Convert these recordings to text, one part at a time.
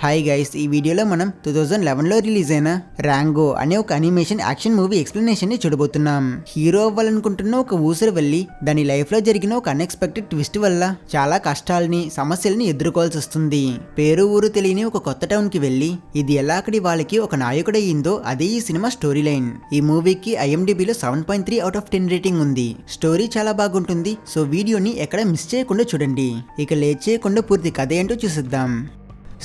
Hi guys, ఈ వీడియోలో మనం 2011లో రిలీజ్ అయిన ర్యాంగో అనే ఒక అనిమేషన్ యాక్షన్ మూవీ ఎక్స్ప్లెనేషన్ ని చూడబోతున్నాం. హీరో అవ్వాలనుకుంటున్న ఒక ఊసరు వెళ్ళి దాని లైఫ్ లో జరిగిన ఒక అన్ఎక్స్పెక్టెడ్ ట్విస్ట్ వల్ల చాలా కష్టాలని సమస్యల్ని ఎదుర్కోవాల్సి వస్తుంది. పేరు ఊరు తెలియని ఒక కొత్త టౌన్ కి వెళ్ళి ఇది ఎలా అక్కడి వాళ్ళకి ఒక నాయకుడయ్యిందో అదే ఈ సినిమా స్టోరీ లైన్. ఈ మూవీకి IMDbలో 7.3 అవుట్ ఆఫ్ 10 రేటింగ్ ఉంది. స్టోరీ చాలా బాగుంటుంది, సో వీడియోని ఎక్కడ మిస్ చేయకుండా చూడండి. ఇక లేట్ చేయకుండా పూర్తి కథ ఏంటో చూసిద్దాం.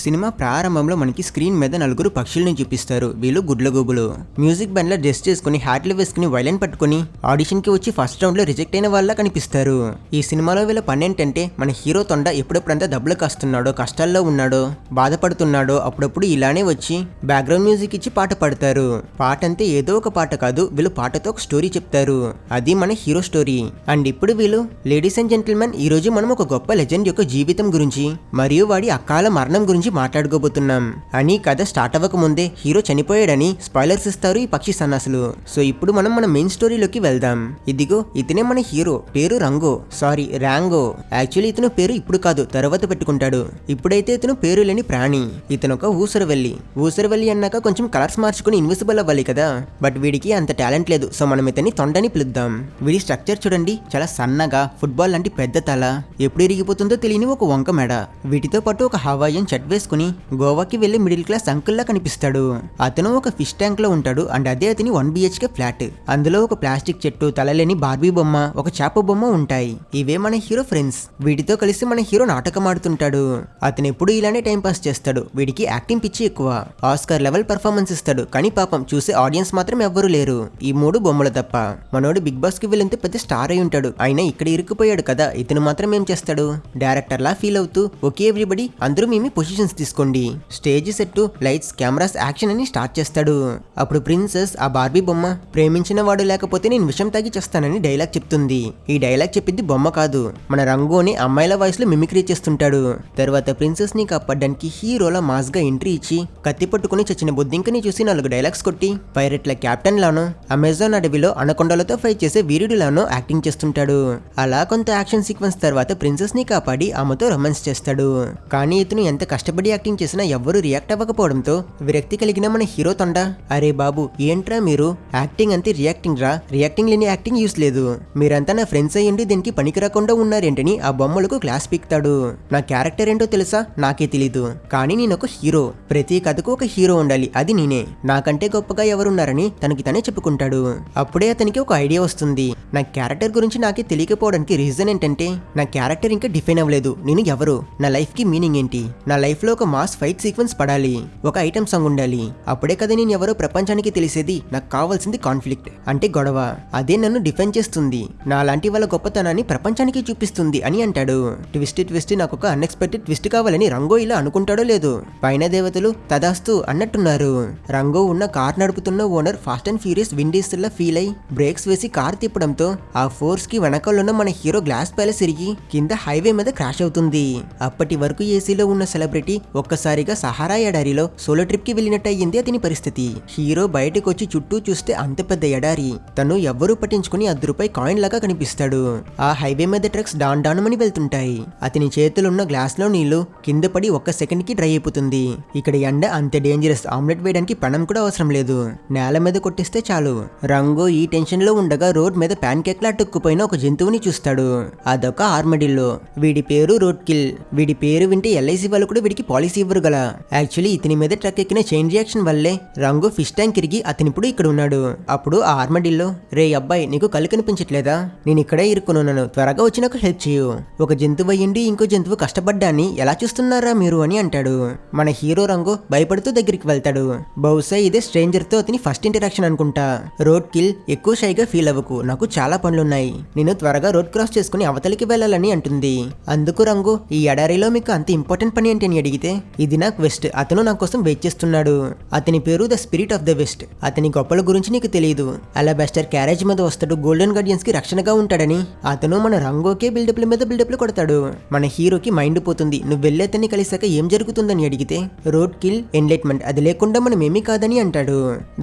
సినిమా ప్రారంభంలో మనకి స్క్రీన్ మీద నలుగురు పక్షుల్ని చూపిస్తారు. వీళ్ళు గుడ్లగూబులు. మ్యూజిక్ బ్యాండ్ లో డ్రెస్ చేసుకుని హ్యాట్లు వేసుకుని వైలెన్ పట్టుకుని ఆడిషన్ కి వచ్చి ఫస్ట్ రౌండ్ లో రిజెక్ట్ అయిన వాళ్ళ కనిపిస్తారు. ఈ సినిమాలో వీళ్ళ పని ఏంటంటే మన హీరో తొండ ఎప్పుడెప్పుడంతా దెబ్బలు కాస్తున్నాడో, కష్టాల్లో ఉన్నాడో, బాధపడుతున్నాడో అప్పుడప్పుడు ఇలానే వచ్చి బ్యాక్గ్రౌండ్ మ్యూజిక్ ఇచ్చి పాట పాడతారు. పాట అంతే ఏదో ఒక పాట కాదు, వీళ్ళు పాటతో ఒక స్టోరీ చెప్తారు. అది మన హీరో స్టోరీ. అండ్ ఇప్పుడు వీళ్ళు లేడీస్ అండ్ జెంటిల్మెన్, ఈ రోజు మనం ఒక గొప్ప లెజెండ్ యొక్క జీవితం గురించి మరియు వాడి అకాల మరణం గురించి మాట్లాడుకోబోతున్నాం. అని కథ స్టార్ట్ అవ్వక ముందే హీరో చనిపోయాడని స్పాయిలర్స్ ఇస్తారు ఈ పక్షి సన్నాసులు. సో ఇప్పుడు మనం మన మెయిన్ స్టోరీలోకి వెళ్దాం. ఇదిగో ఇతనే మన హీరో. పేరు ర్యాంగో. యాక్చువల్లీ ఇతను పేరు ఇప్పుడు కాదు, తర్వాత పెట్టుకుంటాడు. ఇప్పుడైతే ఇతను పేరు లేని ప్రాణి. ఇతను ఒక ఊసరవెల్లి అన్నాక కొంచెం కలర్స్ మార్చుకుని ఇన్విజిబుల్ అవ్వాలి కదా, బట్ వీడికి అంత టాలెంట్ లేదు. సో మనం ఇతన్ని తొండని పిలుద్దాం. వీడి స్ట్రక్చర్ చూడండి, చాలా సన్నగా, ఫుట్బాల్ లాంటి పెద్ద తల, ఎప్పుడు ఇరిగిపోతుందో తెలియని ఒక వంక మెడ, వీటితో పాటు ఒక హవాయియన్ షర్ట్ వేసుకుని గోవాకి వెళ్లి మిడిల్ క్లాస్ అంకుల్ లా కనిపిస్తాడు. అతను ఒక ఫిష్ ట్యాంక్ లో ఉంటాడు. అండ్ అదే అతని 1 BHK ఫ్లాట్. అందులో ఒక ప్లాస్టిక్ చెట్టు, తలలేని బార్బీ బొమ్మ, ఒక చేప బొమ్మ ఉంటాయి. ఇవే మన హీరో ఫ్రెండ్స్. వీటితో కలిసి మన హీరో నాటకం ఆడుతుంటాడు. అతను ఎప్పుడు ఇలానే టైం పాస్ చేస్తాడు. వీడికి యాక్టింగ్ పిచ్చి ఎక్కువ. ఆస్కార్ లెవెల్ పర్ఫార్మెన్స్ ఇస్తాడు, కానీ పాపం చూసే ఆడియన్స్ మాత్రం ఎవ్వరూ లేరు, ఈ 3 బొమ్మలు తప్ప. మనోడు బిగ్ బాస్ కి వెళ్ళితే పెద్ద స్టార్ అయి ఉంటాడు, అయినా ఇక్కడ ఇరుక్కుపోయాడు కదా. ఇతను మాత్రం ఏం చేస్తాడు, డైరెక్టర్ లా ఫీల్ అవుతూ ఓకే ఎవ్రీబడి అందరూ మీ పొజిషన్స్ తీసుకోండి, stage set, lights, cameras, action అని స్టార్ట్ చేస్తాడు. అప్పుడు ప్రిన్సెస్ ఆ బార్బీ బొమ్మ ప్రేమించిన వాడు లేకపోతే నేను విషం తాగి చేస్తానని డైలాగ్ చెప్తుంది. ఈ డైలాగ్ చెప్పింది బొమ్మ కాదు, మన రంగోని అమ్మాయిల వాయిస్ లో మిమిక్రీ చేస్తుంటాడు. తర్వాత ప్రిన్సెస్ ని కాపాడడానికి హీరోలా మాస్ గా ఎంట్రీ ఇచ్చి కత్తి పట్టుకుని చచ్చిన బొద్దింకని చూసి 4 డైలాగ్స్ కొట్టి పైరెట్ల కెప్టెన్ లానో, అమెజాన్ అడవిలో అనకొండలతో ఫైట్ చేసే వీరుడిలానో యాక్టింగ్ చేస్తుంటాడు. అలా కొంత యాక్షన్ సీక్వెన్స్ తర్వాత ప్రిన్సెస్ ని కాపాడి ఆమెతో రొమాన్స్ చేస్తాడు. కానీ ఇతను ఎంత కష్టపడి యాక్టింగ్ చేసినా ఎవ్వరూ రియాక్ట్ అవ్వకపోవడంతో విరక్తి కలిగిన మన హీరో తొండ, అరే బాబు ఏంట్రా మీరు, యాక్టింగ్ అంతే రియాక్టింగ్ లేని యాక్టింగ్ యూస్ లేదు, మీరంతా నా ఫ్రెండ్స్ అయ్యండి దీనికి పనికి రాకుండా ఉన్నారేంటని ఆ బొమ్మలకు క్లాస్ పీక్తాడు. నా క్యారెక్టర్ ఏంటో తెలుసా, నాకే తెలీదు, కానీ నేను ఒక హీరో, ప్రతి కథకు ఒక హీరో ఉండాలి, అది నేనే, నాకంటే గొప్పగా ఎవరున్నారని తనకి తనే చెప్పుకుంటాడు. అప్పుడే అతనికి ఒక ఐడియా వస్తుంది. నా క్యారెక్టర్ గురించి నాకే తెలియకపోవడానికి రీజన్ ఏంటంటే నా క్యారెక్టర్ ఇంకా డిఫైన్ అవ్వలేదు. నేను ఎవరు, నా లైఫ్ కి మీనింగ్ ఏంటి, నా లైఫ్ లో ఒక మాస్ ఫైట్ సీక్వెన్స్ పడాలి, ఒక ఐటమ్ సాంగ్ ఉండాలి, అప్పుడే కదా నేను ఎవరో ప్రపంచానికి తెలిసేది. నాకు కావాల్సింది కాన్ఫ్లిక్ట్ అంటే గొడవ, అదే నన్ను డిఫెండ్ చేస్తుంది, నా లాంటి వాళ్ళ గొప్పతనాన్ని ప్రపంచానికి చూపిస్తుంది అని అంటాడు. ట్విస్ట్ నాకు ఒక అన్ఎక్స్పెక్టెడ్ ట్విస్ట్ కావాలని రంగో ఇలా అనుకుంటాడో లేదో, పైన దేవతలు తదాస్తు అన్నట్టున్నారు. రంగో ఉన్న కార్ నడుపుతున్న owner fast and furious wind diesel law feel అయి బ్రేక్స్ వేసి కార్ తిప్పడంతో ఆ ఫోర్స్ కి వెనకాలన్న మన హీరో గ్లాస్ ప్యాలెస్ ఇరిగి కింద హైవే మీద క్రాష్ అవుతుంది. అప్పటి వరకు ఏసీలో ఉన్న సెలబ్రిటీ ఒక్కసారిగా సహారా ఎడారిలో సోలో ట్రిప్ కి వెళ్ళినట్టు అయ్యింది అతని పరిస్థితి. హీరో బయటకు వచ్చి చుట్టూ చూస్తే అంత పెద్ద ఎడారి, తను ఎవ్వరూ పట్టించుకుని ₹10 కాయిన్ లాగా కనిపిస్తాడు. ఆ హైవే మీద ట్రక్స్ డాన్మని వెళ్తుంటాయి. అతని చేతులున్న గ్లాస్ లో నీళ్లు కింద పడి 1 సెకండ్ కి డ్రై అయిపోతుంది. ఇక్కడ ఎండ అంత డేంజరస్, ఆమ్లెట్ వేయడానికి పణం కూడా అవసరం లేదు, నేల మీద కొట్టిస్తే చాలు. రంగో ఈ టెన్షన్ లో ఉండగా రోడ్ మీద ప్యాన్ కేక్ లా అతుక్కుపోయిన ఒక జంతువుని చూస్తాడు. అదొక ఆర్మడిల్లో. వీడి పేరు రోడ్ కిల్. వీడి పేరు వింటే LIC వాళ్ళు కూడా వీడికి పాలసీ ఇవ్వరు గల. యాక్చువల్లీ ఇతని మీద ట్రక్ ఎక్కిన చైన్ రియాక్షన్ వల్లే రంగు ఫిష్ ట్యాంక్ ఇరిగి అతనిప్పుడు ఇక్కడ ఉన్నాడు. అప్పుడు ఆ ఆర్మడిల్లో, రే అబ్బాయి నీకు కళ్ళు కనిపించట్లేదా, నేను ఇక్కడే ఇరుక్కున్నాను, త్వరగా వచ్చి నాకు హెల్ప్ చేయు, ఒక జంతువు అయ్యిండి ఇంకో జంతువు కష్టపడ్డాన్ని ఎలా చూస్తున్నారా మీరు అని అంటాడు. మన హీరో రంగు భయపడుతూ దగ్గరికి వెళ్తాడు. బహుశా ఇదే స్ట్రేంజర్ తో అతని ఫస్ట్ ఇంటరాక్షన్ అనుకుంటా. రోడ్ కిల్ ఎక్కువ షైగా ఫీల్ అవ్వకు, నాకు చాలా పనులున్నాయి, నేను త్వరగా రోడ్ క్రాస్ చేసుకుని అవతలికి వెళ్ళాలని అంటుంది. అందుకు రంగు, ఈ ఎడారిలో మీకు అంత ఇంపార్టెంట్ పని ఏంటి అని అడిగితే, ఇది నా క్వెస్ట్, అతను నా కోసం వెయిట్ చేస్తున్నాడు, అతని పేరు the spirit of the west, అతని గొప్పల గురించి నీకు తెలియదు, అలాబాస్టర్ క్యారేజ్ మీద వస్తాడు, గోల్డెన్ గార్డియన్స్ కి రక్షణగా ఉంటాడని అతను మన రంగోకే బిల్డప్ల మీద బిల్డప్లు కొడతాడు. మన హీరోకి మైండ్ పోతుంది. నువ్వు వెళ్ళి అతన్ని కలిసాక ఏం జరుగుతుందని అడిగితే, రోడ్ కిల్ ఎన్లైట్మెంట్, అది లేకుండా మనం ఏమీ కాదని అంటాడు.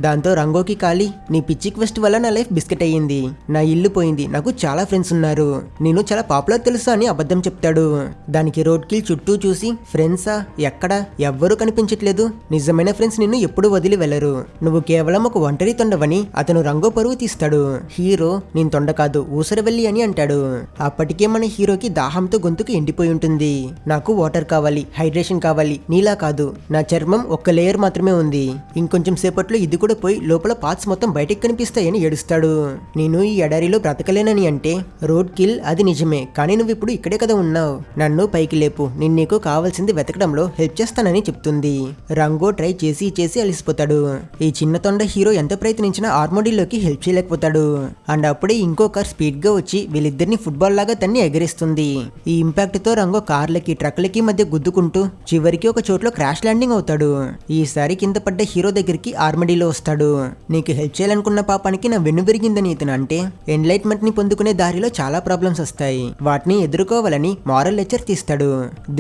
దాంతో రంగోకి కాలి, నీ పిచ్చి క్వెస్ట్ వల్ల నా లైఫ్ బిస్కెట్ అయ్యింది, నా ఇల్లు పోయింది, నాకు చాలా ఫ్రెండ్స్ ఉన్నారు, నేను చాలా పాపులర్ తెలుసా అని అబద్ధం చెప్తాడు. దానికి రోడ్ కిల్ చుట్టూ చూసి, ఫ్రెండ్సా ఎక్కడా ఎవ్వరూ కనిపించట్లేదు. నిజమైన ఫ్రెండ్స్ నిన్ను ఎప్పుడు వదిలి వెళ్లరు. నువ్వు కేవలం ఒక ఒంటరి తొండవని అతను రంగో పరువు తీస్తాడు. హీరో నేను తొండ కాదు ఊసరవెల్లి అని అంటాడు. అప్పటికే మన హీరోకి దాహంతో గొంతుకు ఎండిపోయి ఉంటుంది. నాకు వాటర్ కావాలి, హైడ్రేషన్ కావాలి, నీలా కాదు, నా చర్మం ఒక్క లేయర్ మాత్రమే ఉంది, ఇంకొంచెం సేపట్లో ఇది కూడా పోయి లోపల పార్ట్స్ మొత్తం బయటికి కనిపిస్తాయని ఏడుస్తాడు. నేను ఈ ఎడారిలో బ్రతకలేనని అంటే రోడ్ కిల్ అది నిజమే, కానీ నువ్వు ఇప్పుడు ఇక్కడే కదా ఉన్నావు, నన్ను పైకి లేపు, నేను నీకు కావాల్సింది వెతకడంలో హెల్ప్ చేస్తానని చెప్తుంది. రంగో ట్రై చేసి చేసి అలిసిపోతాడు. ఈ చిన్న తొండ హీరో ఎంత ప్రయత్నించినా ఆర్మోడీలోకి హెల్ప్ చేయలేకపోతాడు. అండ్ అప్పుడే ఇంకో కార్ స్పీడ్ గా వచ్చి వీళ్ళిద్దరిని ఫుట్బాల్ లాగా తన్ని ఎగరేస్తుంది. ఈ ఇంపాక్ట్ తో రంగో కార్లకి ట్రక్లకి మధ్య గుద్దుకుంటూ చివరికి ఒక చోట్లో క్రాష్ ల్యాండింగ్ అవుతాడు. ఈసారి కింద పడ్డ హీరో దగ్గరికి ఆర్మడీలో వస్తాడు. నీకు హెల్ప్ చేయాలనుకున్న పాపానికి నా వెన్ను విరిగిందని ఇతను అంటే ఎన్లైట్మెంట్ ని పొందుకునే దారిలో చాలా ప్రాబ్లమ్స్ వస్తాయి, వాటిని ఎదుర్కోవాలని మారల్ లెక్చర్ తీస్తాడు.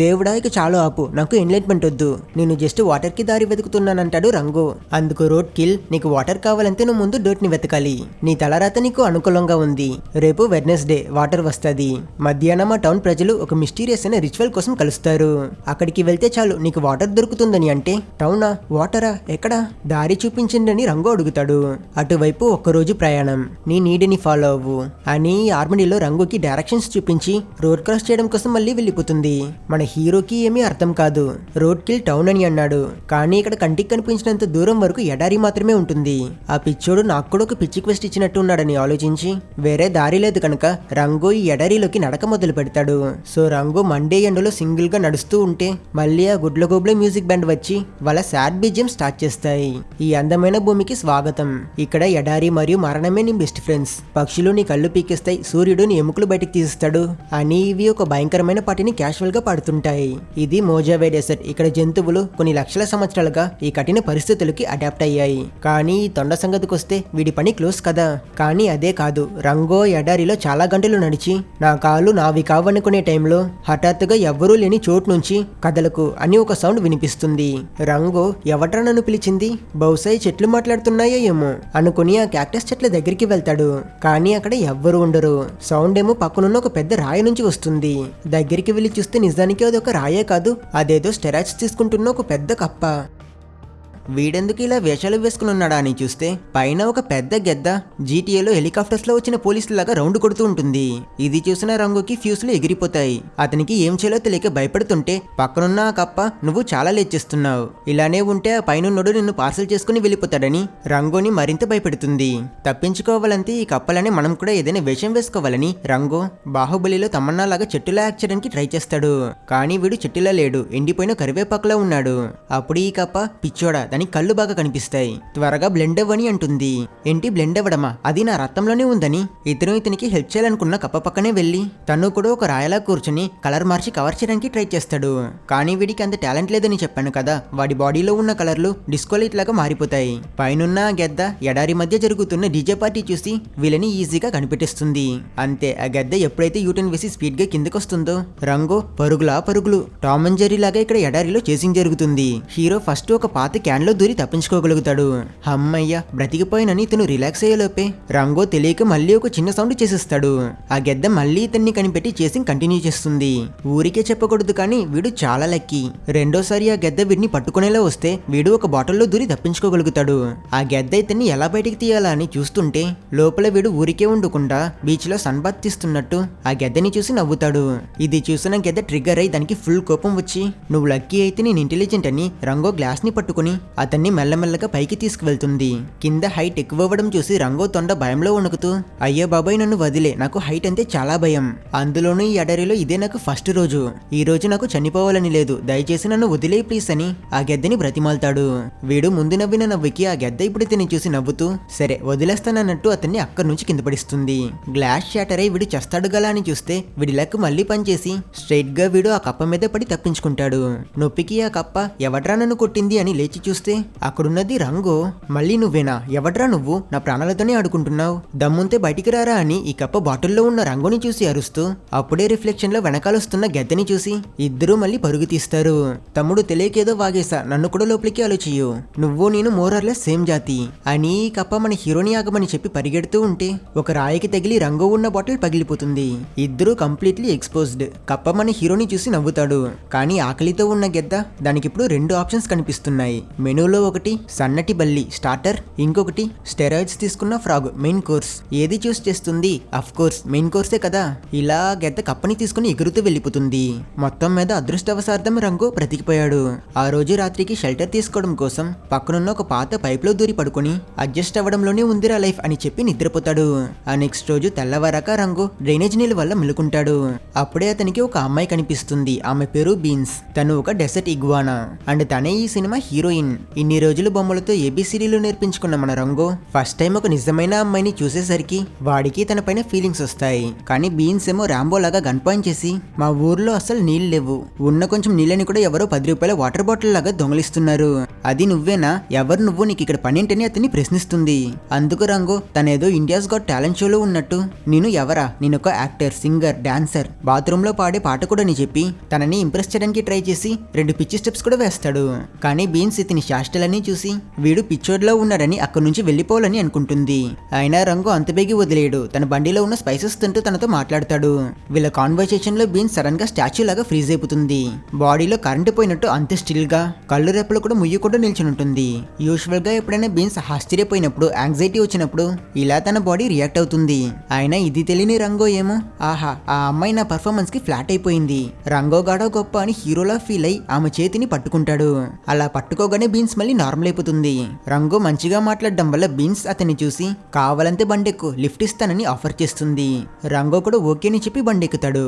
దేవుడా ఇక చాలు ఆపు, నాకు ఎన్లైట్మెంట్ వద్దు, నేను జస్ట్ వాటర్ కి దారి వెతుకుతున్నానంటాడు రంగు. అందుకు రోడ్ కిల్ నీకు వాటర్ కావాలంటే నువ్వు ముందు డర్ట్ ని వెతకాలి, నీ తలరాత నీకు అనుకూలంగా ఉంది, రేపు వెడ్నెస్డే వాటర్ వస్తుంది, మధ్యాహ్నం ఆ టౌన్ ప్రజలు ఒక మిస్టీరియస్ అయిన రిచువల్ కోసం కలుస్తారు, అక్కడికి వెళ్తే చాలు నీకు వాటర్ దొరుకుతుందని అంటే టౌనా వాటరా ఎక్కడా దారి చూపించండి అని రంగు అడుగుతాడు. అటువైపు ఒక్కరోజు ప్రయాణం, నీ నీడిని ఫాలో అవ్వు అని ఆర్మడీలో రంగుకి డైరెక్షన్స్ చూపించి రోడ్ క్రాస్ చేయడం కోసం మళ్ళీ వెళ్ళిపోతుంది. మన హీరోకి ఏమీ అర్థం కాదు. రోడ్ కిల్ టౌన్ అని అన్నాడు, కానీ ఇక్కడ కంటికి కనిపించినంత దూరం వరకు ఎడారి మాత్రమే ఉంటుంది. ఆ పిచ్చోడు నాకు కూడా ఒక పిచ్చి క్వెస్ట్ ఇచ్చినట్టు ఉన్నాడని ఆలోచించి వేరే దారి లేదు కనుక రంగు ఈ ఎడారిలోకి నడక మొదలు పెడతాడు. సో రంగు మండే ఎండలో సింగిల్ గా నడుస్తూ ఉంటే మళ్ళీ ఆ గుడ్లగోబ్లే మ్యూజిక్ బ్యాండ్ వచ్చి వాళ్ళ సాడ్ బీజియం స్టార్ట్ చేస్తాయి. ఈ అందమైన భూమికి స్వాగతం, ఇక్కడ ఎడారి మరియు మరణమే నీ బెస్ట్ ఫ్రెండ్స్, పక్షులు నీ కళ్ళు పీకేస్తాయి, సూర్యుడు నీ ఎముకలు బయటకు తీస్తాడు అని ఇవి ఒక భయంకరమైన పాటిని క్యాషువల్ గా పాడుతుంటాయి. ఇది మోజావే డెసర్ట్, ఇక్కడ జంతువులు కొన్ని లక్షల సంవత్సరాలుగా ఈ కఠిన పరిస్థితులకి అడాప్ట్ అయ్యాయి. కానీ ఈ తొండ సంగతికి వస్తే వీడి పని క్లోజ్ కదా. కానీ అదే కాదు, రంగో ఎడారిలో చాలా గంటలు నడిచి నా కాళ్ళు నావి కావనుకునే టైంలో హఠాత్తుగా ఎవ్వరూ లేని చోటు నుంచి కదలకు అని ఒక సౌండ్ వినిపిస్తుంది. రంగో ఎవట్రా నన్ను పిలిచింది, బహుశా చెట్లు మాట్లాడుతున్నాయో ఏమో అనుకుని ఆ క్యాక్టస్ చెట్ల దగ్గరికి వెళ్తాడు. కానీ అక్కడ ఎవ్వరూ ఉండరు. సౌండ్ ఏమో పక్కనున్న ఒక పెద్ద రాయి నుంచి వస్తుంది. దగ్గరికి వెళ్ళి చూస్తే నిజానికి అది ఒక రాయే కాదు, అదేదో స్టెరాయిడ్స్ తీసుకుంటున్న ఒక పెద్ద కప్ప. వీడెందుకు ఇలా వేషాలు వేసుకుని ఉన్నాడా అని చూస్తే పైన ఒక పెద్ద గెద్ద జీటీఏలో హెలికాప్టర్స్ లో వచ్చిన పోలీసులాగా రౌండ్ కొడుతూ ఉంటుంది. ఇది చూసిన రంగుకి ఫ్యూస్లు ఎగిరిపోతాయి. అతనికి ఏం చేయాలో తెలియక భయపడుతుంటే పక్కనున్న ఆ కప్ప నువ్వు చాలా లేట్ చేస్తున్నావు, ఇలానే ఉంటే ఆ పైనున్నోడు నిన్ను పార్సల్ చేసుకుని వెళ్ళిపోతాడని రంగుని మరింత భయపెడుతుంది. తప్పించుకోవాలంటే ఈ కప్పలని మనం కూడా ఏదైనా వేషం వేసుకోవాలని రంగు బాహుబలిలో తమన్నా లాగా చెట్టులా యాక్ట్ చేయడానికి ట్రై చేస్తాడు. కానీ వీడు చెట్టులా లేడు, ఎండిపోయిన కరివేపాకులా ఉన్నాడు. అప్పుడు ఈ కప్ప పిచ్చోడా దాని కళ్ళు బాగా కనిపిస్తాయి, త్వరగా బ్లెండ్ అవ్వని అంటుంది. ఏంటి బ్లెండ్ అవ్వడమా, అది నా రక్తంలోనే ఉందని ఇతనికి హెల్ప్ చేయాలనుకున్న కప్ప పక్కనే వెళ్ళి తను కూడా ఒక రాయలా కూర్చుని కలర్ మార్చి కవర్ చేయడానికి ట్రై చేస్తాడు. కానీ వీడికి అంత టాలెంట్ లేదని చెప్పాను కదా, వాడి బాడీలో ఉన్న కలర్లు డిస్కో లైట్ లాగా మారిపోతాయి. పైనున్న గెద్ద ఎడారి మధ్య జరుగుతున్న డీజే పార్టీ చూసి వీళ్ళని ఈజీగా కనిపెట్టేస్తుంది. అంతే ఆ గెద్ద ఎప్పుడైతే యూటర్న్ వేసి స్పీడ్ గా కిందకు వస్తుందో రంగు పరుగులా పరుగులు. టామ్ అండ్ జెర్రీ లాగా ఇక్కడ ఎడారిలో చేసింగ్ జరుగుతుంది. హీరో ఫస్ట్ ఒక పాత క్యాన్ లో దూరి తప్పించుకోగలుగుతాడు. అమ్మయ్య బ్రతికిపోయినని ఇతను రిలాక్స్ అయ్యేలోపే రంగో తెలియక మళ్ళీ ఒక చిన్న సౌండ్ చేసేస్తాడు. ఆ గెద్ద మళ్ళీ ఇతన్ని కనిపెట్టి చేసింగ్ కంటిన్యూ చేస్తుంది. ఊరికే చెప్పకూడదు కానీ వీడు చాలా లక్కీ. రెండోసారి ఆ గెద్ద వీడిని పట్టుకునేలా వస్తే వీడు ఒక బాటిల్లో దూరి తప్పించుకోగలుగుతాడు. ఆ గెద్ద ఇతన్ని ఎలా బయటికి తీయాలా అని చూస్తుంటే లోపల వీడు ఊరికే ఉండకుండా బీచ్ లో సన్ బాత్ తీస్తున్నట్టు ఆ గెద్దని చూసి నవ్వుతాడు. ఇది చూసిన గెద్ద ట్రిగ్గర్ అయి దానికి ఫుల్ కోపం వచ్చి నువ్వు లక్కీ అయితే నేను ఇంటెలిజెంట్ అని రంగో గ్లాస్ ని పట్టుకుని అతన్ని మెల్లమెల్లగా పైకి తీసుకువెళ్తుంది. కింద హైట్ ఎక్కువ అవ్వడం చూసి రంగో తొండ భయంలో వణుకుతూ అయ్యో బాబాయ్ నన్ను వదిలే, నాకు హైట్ అంటే చాలా భయం, అందులోనూ ఈ ఎడారిలో ఇదే నాకు ఫస్ట్ రోజు, ఈ రోజు నాకు చనిపోవాలని లేదు, దయచేసి నన్ను వదిలే ప్లీజ్ అని ఆ గెద్దని బ్రతిమాల్తాడు. వీడు ముందు నవ్విన నవ్వుకి ఆ గెద్ద ఇప్పుడు ఇతన్ని చూసి నవ్వుతూ సరే వదిలేస్తానన్నట్టు అతన్ని అక్కడి నుంచి కింద పడిస్తుంది. గ్లాస్ షాటర్ అయి వీడు చస్తాడు గలా అని చూస్తే వీడి లక్ మళ్ళీ పనిచేసి స్ట్రైట్ గా వీడు ఆ కప్ప మీద పడి తప్పించుకుంటాడు. నొప్పికి ఆ కప్ప ఎవట్రా నన్ను కొట్టింది అని లేచి చూస్తే చూస్తే అక్కడున్నది రంగో. మళ్ళీ నువ్వేనా? ఎవడ్రా నువ్వు? నా ప్రాణాలతోనే ఆడుకుంటున్నావు, దమ్ముంతే బయటికి రారా అని ఈ కప్ప బాటిల్లో ఉన్న రంగుని చూసి అరుస్తూ అప్పుడే రిఫ్లెక్షన్ లో వెనకాలొస్తున్న గెద్దని చూసి ఇద్దరూ మళ్ళీ పరుగు తీస్తారు. తమ్ముడు తెలియకేదో వాగేసా, నన్ను కూడా లోపలికి ఆలోచియు, నువ్వు నేను మోరర్లెస్ సేమ్ జాతి అని ఈ కప్ప మన హీరోని ఆగమని చెప్పి పరిగెడుతూ ఉంటే ఒక రాయికి తగిలి రంగు ఉన్న బాటిల్ పగిలిపోతుంది. ఇద్దరూ కంప్లీట్లీ ఎక్స్పోజ్డ్. కప్ప మన హీరోని చూసి నవ్వుతాడు. కానీ ఆకలితో ఉన్న గెద్ద దానికి ఇప్పుడు 2 ఆప్షన్స్ కనిపిస్తున్నాయి. మెనూలో ఒకటి సన్నటి బల్లి స్టార్టర్, ఇంకొకటి స్టెరాయిడ్స్ తీసుకున్న ఫ్రాగ్ మెయిన్ కోర్స్. ఏది చూస్ చేస్తుంది? అఫ్ కోర్స్ మెయిన్ కోర్సే కదా. ఇలా గెద్ద కప్పని తీసుకుని ఎగురుతూ వెళ్ళిపోతుంది. మొత్తం మీద అదృష్టవశార్థం రంగు బ్రతికిపోయాడు. ఆ రోజు రాత్రికి షెల్టర్ తీసుకోవడం కోసం పక్కనున్న ఒక పాత పైప్ లో దూరి పడుకుని అడ్జస్ట్ అవ్వడంలోనే ఉందిరా లైఫ్ అని చెప్పి నిద్రపోతాడు. ఆ నెక్స్ట్ రోజు తెల్లవారాక రంగు డ్రైనేజ్ నీళ్ళ వల్ల మెలుకుంటాడు. అప్పుడే అతనికి ఒక అమ్మాయి కనిపిస్తుంది. ఆమె పేరు బీన్స్. తను ఒక డెసర్ట్ ఇగ్వానా అండ్ తనే ఈ సినిమా హీరోయిన్. ఇన్ని రోజులు బొమ్మలతో ఏబిసిడీలు నేర్పించుకున్న మన రంగు ఫస్ట్ టైం ఒక నిజమైన అమ్మాయిని చూసేసరికి వాడికి తన పైన ఫీలింగ్స్ వస్తాయి. కానీ బీన్స్ ఏమో రాంబో లాగా గన్ పాయింట్ చేసి మా ఊర్లో అసలు నీళ్ళు లేవు, ఉన్న కొంచెం నీళ్ళని కూడా ఎవరో 10 రూపాయల వాటర్ బాటిల్ లాగా దొంగలిస్తున్నారు, అది నువ్వేనా? ఎవరు నువ్వు? నీకు ఇక్కడ పనేంటని అతన్ని ప్రశ్నిస్తుంది. అందుకు రంగు తనేదో ఇండియాస్ గాట్ టాలెంట్ షోలో ఉన్నట్టు నేను ఎవరా, నేనొక యాక్టర్, సింగర్, డాన్సర్, బాత్రూమ్ లో పాడే పాట కూడా అని చెప్పి తనని ఇంప్రెస్ చేయడానికి ట్రై చేసి 2 పిచ్చి స్టెప్స్ కూడా వేస్తాడు. కానీ బీన్స్ ఇతని శాస్టలన్నీ చూసి వీడు పిచ్చోడ్లో ఉన్నాడని అక్కడి నుంచి వెళ్ళిపోవాలని అనుకుంటుంది. అయినా రంగు అంత బేగి వదిలేడు. తన బండిలో ఉన్న స్పైసెస్ తింటూ తనతో మాట్లాడతాడు. వీళ్ళ కాన్వర్సేషన్ లో బీన్స్ సడన్ గా స్టాచ్యూ లాగా ఫ్రీజ్ అయిపోతుంది. బాడీలో కరెంట్ పోయినట్టు అంతే స్టిల్ గా, కళ్ళు రెప్పలు కూడా ముయ్యకుండా నిల్చుని ఉంటుంది. యూజువల్ గా ఎప్పుడైనా బీన్స్ ఆశ్చర్యపోయినప్పుడు, యాంగ్జైటీ వచ్చినప్పుడు ఇలా తన బాడీ రియాక్ట్ అవుతుంది. అయినా ఇది తెలియని రంగో ఏమో ఆహా ఆ అమ్మాయి నా పర్ఫార్మెన్స్ కి ఫ్లాట్ అయిపోయింది, రంగో గాడో గొప్ప అని హీరోలా ఫీల్ అయి ఆమె చేతిని పట్టుకుంటాడు. అలా పట్టుకోగానే బీన్స్ మళ్ళీ నార్మల్ అయిపోతుంది. రంగు మంచిగా మాట్లాడడం వల్ల బీన్స్ అతన్ని చూసి కావాలంటే బండెక్కు, లిఫ్ట్ ఇస్తానని ఆఫర్ చేస్తుంది. రంగో కూడా ఓకేని చెప్పి బండెక్కుతాడు.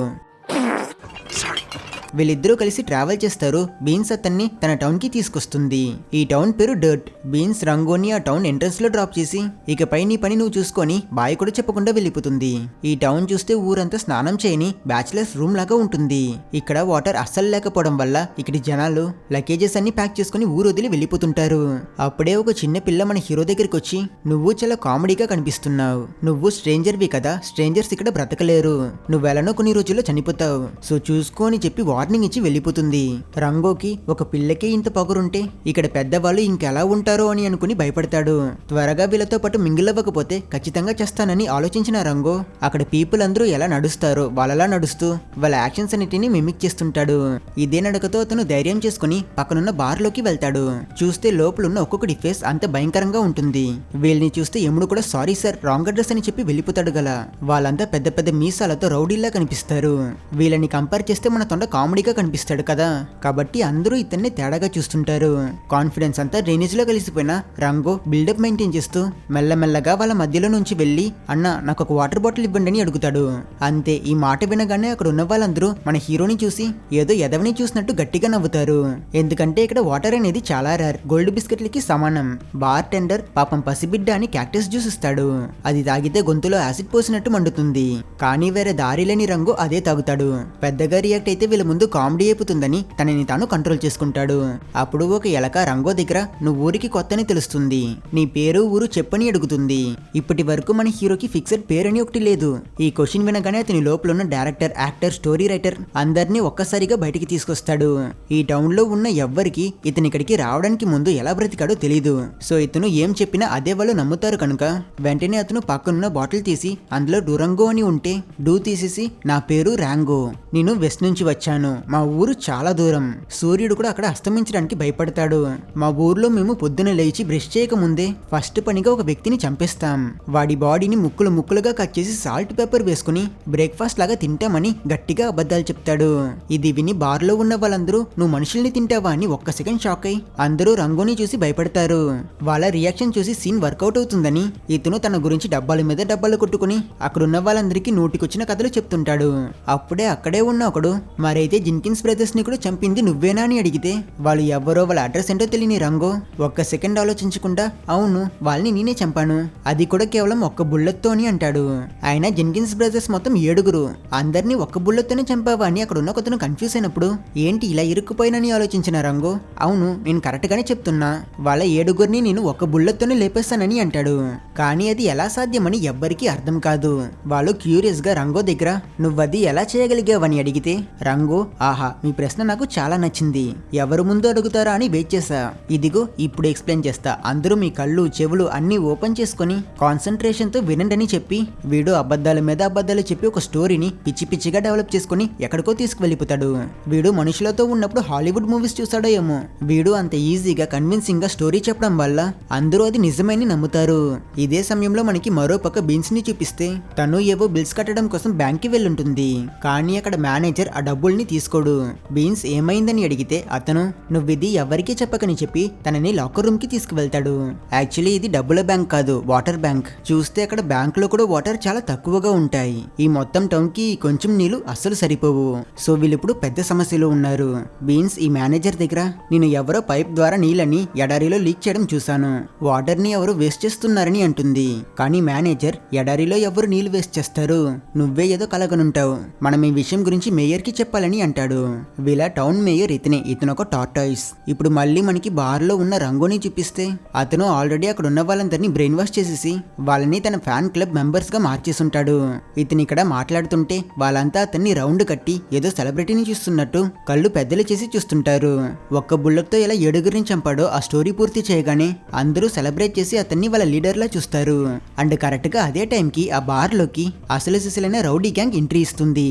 వీళ్ళిద్దరూ కలిసి ట్రావెల్ చేస్తారు. బీన్స్ అతన్ని తన టౌన్ కి తీసుకొస్తుంది. ఈ టౌన్ పేరు డర్ట్. బీన్స్ రంగోని ఆ టౌన్ ఎంట్రన్స్ లో డ్రాప్ చేసి ఇకపై నీ పని నువ్వు చూసుకొని బాయ్ కూడా చెప్పకుండా వెళ్ళిపోతుంది. ఈ టౌన్ చూస్తే ఊరంతా స్నానం చేయని బ్యాచిలర్స్ రూమ్ లాగా ఉంటుంది. ఇక్కడ వాటర్ అస్సలు లేకపోవడం వల్ల ఇక్కడి జనాలు లగేజెస్ అన్ని ప్యాక్ చేసుకుని ఊరు వదిలి వెళ్ళిపోతుంటారు. అప్పుడే ఒక చిన్న పిల్ల మన హీరో దగ్గరికి వచ్చి నువ్వు చాలా కామెడీగా కనిపిస్తున్నావు, నువ్వు స్ట్రేంజర్వి కదా, స్ట్రేంజర్స్ ఇక్కడ బ్రతకలేరు, నువ్వెలానో కొన్ని రోజుల్లో చనిపోతావు, సో చూసుకో అని చెప్పి వార్నింగ్ ఇచ్చి వెళ్ళిపోతుంది. రంగోకి ఒక పిల్లకే ఇంత పొగరుంటే ఇక్కడ పెద్దవాళ్ళు ఇంకెలా ఉంటారో అని అనుకుని భయపడతాడు. త్వరగా వీళ్ళతో పాటు మింగిల్ అవ్వకపోతే ఖచ్చితంగా చేస్తానని ఆలోచించిన రంగో అక్కడ పీపుల్ అందరూ ఎలా నడుస్తారో వాళ్ళలా నడుస్తూ వాళ్ళ యాక్షన్స్ అన్నిటిని మిమిక్ చేస్తుంటాడు. ఇదే నడకతో అతను ధైర్యం చేసుకుని పక్కనున్న బార్ లోకి వెళ్తాడు. చూస్తే లోపలున్న ఒక్కొక్కటి ఫేస్ అంత భయంకరంగా ఉంటుంది. వీళ్ళని చూస్తే యముడు కూడా సారీ సార్ రాంగ్ అడ్రస్ అని చెప్పి వెళ్ళిపోతాడు గల. వాళ్ళంతా పెద్ద పెద్ద మీసాలతో రౌడీలా కనిపిస్తారు. వీళ్ళని కంపేర్ చేస్తే మన తొండ కామెడీగా కనిపిస్తాడు కదా, కాబట్టి అందరూ ఇతన్ని తేడాగా చూస్తుంటారు. కాన్ఫిడెన్స్ అంతా డ్రైనేజ్ లో కలిసిపోయిన రంగో బిల్డప్ మెయింటైన్ చేస్తూ మెల్లమెల్లగా వాళ్ళ మధ్యలో నుంచి వెళ్ళి అన్న నాకు ఒక వాటర్ బాటిల్ ఇవ్వండి అని అడుగుతాడు. అంతే ఈ మాట వినగానే అక్కడ ఉన్న వాళ్ళందరూ మన హీరోని చూసి ఏదో ఎదవని చూసినట్టు గట్టిగా నవ్వుతారు. ఎందుకంటే ఇక్కడ వాటర్ అనేది చాలా రేర్, గోల్డ్ బిస్కెట్లకి సమానం. బార్ టెండర్ పాపం పసిబిడ్డ అని క్యాక్టస్ జ్యూస్ ఇస్తాడు. అది తాగితే గొంతులో యాసిడ్ పోసినట్టు మండుతుంది. కానీ వేరే దారి లేని రంగు అదే తాగుతాడు. పెద్దగా రియాక్ట్ అయితే వీళ్ళ ముందు కామెడీ అయిపోతుందని తనని తాను కంట్రోల్ చేసుకుంటాడు. అప్పుడు ఒక ఎలక రంగో దగ్గర నువ్వు ఊరికి కొత్తని తెలుస్తుంది, నీ పేరు ఊరు చెప్పని అడుగుతుంది. ఇప్పటి వరకు మన హీరోకి ఫిక్స్డ్ పేరని ఒకటి లేదు. ఈ క్వశ్చన్ వినగానే అతని లోపల ఉన్న డైరెక్టర్, యాక్టర్, స్టోరీ రైటర్ అందరినీ ఒక్కసారిగా బయటికి తీసుకొస్తాడు. ఈ టౌన్ లో ఉన్న ఎవ్వరికి ఇతని ఇక్కడికి రావడానికి ముందు ఎలా బ్రతికాడో తెలీదు. సో ఇతను ఏం చెప్పినా అదే వాళ్ళు నమ్ముతారు కనుక వెంటనే అతను పక్కనున్న బాటిల్ తీసి అందులో డురంగో అని ఉంటే డూ తీసేసి నా పేరు రాంగో, నేను వెస్ట్ నుంచి వచ్చాను, మా ఊరు చాలా దూరం, సూర్యుడు కూడా అక్కడ అస్తమించడానికి భయపడతాడు, మా ఊర్లో మేము పొద్దున లేచి బ్రష్ చేయక ముందే ఫస్ట్ పనిగా ఒక వ్యక్తిని చంపేస్తాం, వాడి బాడీని ముక్కలు ముక్కలుగా కట్ చేసి సాల్ట్ పేపర్ వేసుకుని బ్రేక్ఫాస్ట్ లాగా తింటామని గట్టిగా అబద్ధాలు చెప్తాడు. ఇది విని బార్లో ఉన్న వాళ్ళందరూ నువ్వు మనుషుల్ని తింటావా అని ఒక్క సెకండ్ షాక్ అయి అందరూ రంగోని చూసి భయపడతారు. వాళ్ళ రియాక్షన్ చూసి సీన్ వర్కౌట్ అవుతుందని ఇతను తన గురించి డబ్బాల మీద డబ్బాలు కొట్టుకుని అక్కడున్న వాళ్ళందరికీ నోటికొచ్చిన కథలు చెప్తుంటాడు. అప్పుడే అక్కడే ఉన్న ఒకడు మరైతే జిన్కిన్స్ బ్రదర్స్ ని కూడా చంపింది నువ్వేనా అని అడిగితే వాళ్ళు ఎవరో వాళ్ళ అడ్రస్ ఏంటో తెలియని రంగో ఒక్క సెకండ్ ఆలోచించకుండా అవును వాళ్ళని నేనే చంపాను, అది కూడా కేవలం ఒక్క బుల్లెట్తో అని అంటాడు. ఆయన జిన్కిన్స్ బ్రదర్స్ మొత్తం 7 అందరినీ ఒక్క బుల్లెట్తోనే చంపావా అని అక్కడ ఉన్న ఒకతను కన్ఫ్యూజ్ అయినప్పుడు ఏంటి ఇలా ఇరుక్కుపోయినని ఆలోచించిన రంగో అవును నేను కరెక్ట్ గానే చెప్తున్నా, వాళ్ళ 7 నేను ఒక్క బుల్లెట్తోనే లేపేస్తానని అంటాడు. కానీ అది ఎలా సాధ్యమని ఎవ్వరికీ అర్థం కాదు. వాళ్ళు క్యూరియస్ గా రంగో దగ్గర నువ్వది ఎలా చేయగలిగావని అడిగితే రంగో ఆహా మీ ప్రశ్న నాకు చాలా నచ్చింది, ఎవరు ముందు అడుగుతారా అని వెయిట్ చేశా, ఇదిగో ఇప్పుడు ఎక్స్ప్లెయిన్ చేస్తా, అందరూ మీ కళ్ళు చెవులు అన్ని ఓపెన్ చేసుకుని కాన్సన్ట్రేషన్ తో వినండి అని చెప్పి వీడు అబద్ధాల మీద అబద్ధాలు చెప్పి ఒక స్టోరీని పిచ్చి పిచ్చిగా డెవలప్ చేసుకుని ఎక్కడికో తీసుకువెళ్ళిపోతాడు. వీడు మనుషులతో ఉన్నప్పుడు హాలీవుడ్ మూవీస్ చూసాడో ఏమో, వీడు అంత ఈజీగా కన్విన్సింగ్ గా స్టోరీ చెప్పడం వల్ల అందరూ అది నిజమని నమ్ముతారు. ఇదే సమయంలో మనకి మరో పక్క బీన్స్ ని చూపిస్తే తను ఏవో బిల్స్ కట్టడం కోసం బ్యాంక్ కి వెళ్ళుంటుంది. కానీ అక్కడ మేనేజర్ ఆ డబ్బుల్ని తీసుకోడు. బీన్స్ ఏమైందని అడిగితే అతను నువ్విది ఎవరికీ చెప్పకని చెప్పి తనని లాకర్ రూమ్ కి తీసుకువెళ్తాడు. యాక్చువల్లీ ఇది డబ్బుల బ్యాంక్ కాదు, వాటర్ బ్యాంక్. చూస్తే అక్కడ బ్యాంక్ లో కూడా వాటర్ చాలా తక్కువగా ఉంటాయి. ఈ మొత్తం టౌన్ కి కొంచెం నీళ్లు అస్సలు సరిపోవు. సో వీళ్ళిప్పుడు పెద్ద సమస్యలో ఉన్నారు. బీన్స్ ఈ మేనేజర్ దగ్గర నేను ఎవరో పైప్ ద్వారా నీళ్ళని ఎడారిలో లీక్ చేయడం చూశాను, వాటర్ ని ఎవరు వేస్ట్ చేస్తున్నారని అంటుంది. కానీ మేనేజర్ ఎడారిలో ఎవరు నీళ్లు వేస్ట్ చేస్తారు, నువ్వే ఏదో కలగనుంటావు, మనం ఈ విషయం గురించి మేయర్ కి చెప్పాలని అంటాడు. వీళ్ళ టౌన్ మేయర్ ఇతను ఒక టార్టాయిస్. ఇప్పుడు మళ్ళీ మనకి బార్ లో ఉన్న రంగోని చూపిస్తే అతను ఆల్రెడీ అక్కడ ఉన్న వాళ్ళందరినీ బ్రెయిన్ వాష్ చేసేసి వాళ్ళని తన ఫ్యాన్ క్లబ్ మెంబర్స్ గా మార్చేసుంటాడు. ఇతను ఇక్కడ మాట్లాడుతుంటే వాళ్ళంతా అతన్ని రౌండ్ కట్టి ఏదో సెలబ్రిటీని చూస్తున్నట్టు కళ్ళు పెద్దలు చేసి చూస్తుంటారు. ఒక్క బుల్లెట్ తో ఎలా 7 చంపాడో ఆ స్టోరీ పూర్తి చేయగానే అందరూ సెలబ్రేట్ చేసి అతన్ని వాళ్ళ లీడర్ లా చూస్తారు. అండ్ కరెక్ట్ గా అదే టైంకి ఆ బార్ లోకి అసలు సిసలైన రౌడీ గ్యాంగ్ ఎంట్రీ ఇస్తుంది.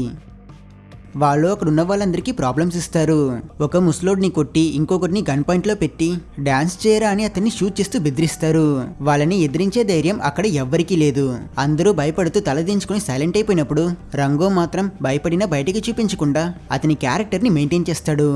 వాళ్ళు అక్కడ ఉన్న వాళ్ళందరికీ ప్రాబ్లమ్స్ ఇస్తారు. ఒక ముసలోడిని కొట్టి ఇంకొకరిని గన్ పాయింట్ లో పెట్టి డాన్స్ చేయరా అని అతన్ని షూట్ చేస్తూ బెదిరిస్తారు. వాళ్ళని ఎదిరించే ధైర్యం అక్కడ ఎవ్వరికీ లేదు. అందరూ భయపడుతూ తలదించుకుని సైలెంట్ అయిపోయినప్పుడు రంగో మాత్రం భయపడినా బయటికి చూపించకుండా అతని క్యారెక్టర్ ని మెయింటైన్ చేస్తాడు.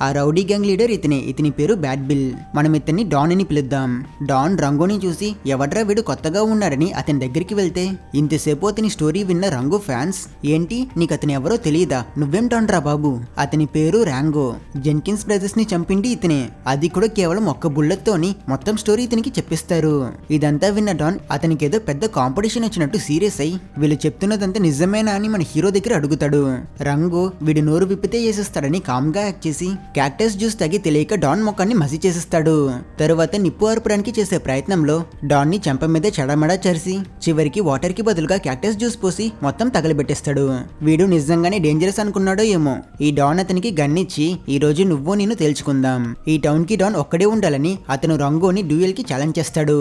ఆ రౌడీ గ్యాంగ్ లీడర్ ఇతని పేరు బ్యాడ్ బిల్. మనం ఇతన్ని డాన్ అని పిలుద్దాం. డాన్ రంగోని చూసి ఎవడ్రా వీడు కొత్తగా ఉన్నాడని అతని దగ్గరికి వెళ్తే ఇంతసేపు అతని స్టోరీ విన్న రంగో ఫ్యాన్స్ ఏంటి నీకు అతను ఎవరో తెలియదా, నువ్వేంటండ్రా బాబు, అతని పేరు రాంగో, జెన్కిన్స్ బ్రదర్స్ ని చంపింది ఇతనే, అది కూడా కేవలం ఒక్క బుల్లెట్ తోని మొత్తం స్టోరీ ఇతనికి చెప్పిస్తారు. ఇదంతా విన్న డాన్ అతనికి ఏదో పెద్ద కాంపిటీషన్ వచ్చినట్టు సీరియస్ అయి వీళ్ళు చెప్తున్నదంతా నిజమేనా అని మన హీరో దగ్గర అడుగుతాడు. రంగో వీడు నోరు విప్పితే వేసేస్తాడని కామ్ గా యాక్ట్ చేసి క్యాక్టస్ జ్యూస్ తగి తెలియక డాన్ మొక్కాన్ని మసి చేసేస్తాడు. తరువాత నిప్పు ఆర్పడానికి చేసే ప్రయత్నంలో డాన్ ని చెంప మీద చెడమడా చరిసి చివరికి వాటర్ కి బదులుగా క్యాక్టస్ జ్యూస్ పోసి మొత్తం తగలబెట్టేస్తాడు. వీడు నిజంగానే డేంజరస్ అనుకున్నాడో ఏమో. ఈ డాన్ అతనికి గన్నిచ్చి ఈ రోజు నువ్వు నేను తేల్చుకుందాం, ఈ టౌన్ కి డాన్ ఒక్కడే ఉండాలని అతను రంగోని డ్యూయల్ కి ఛాలెంజ్ చేస్తాడు.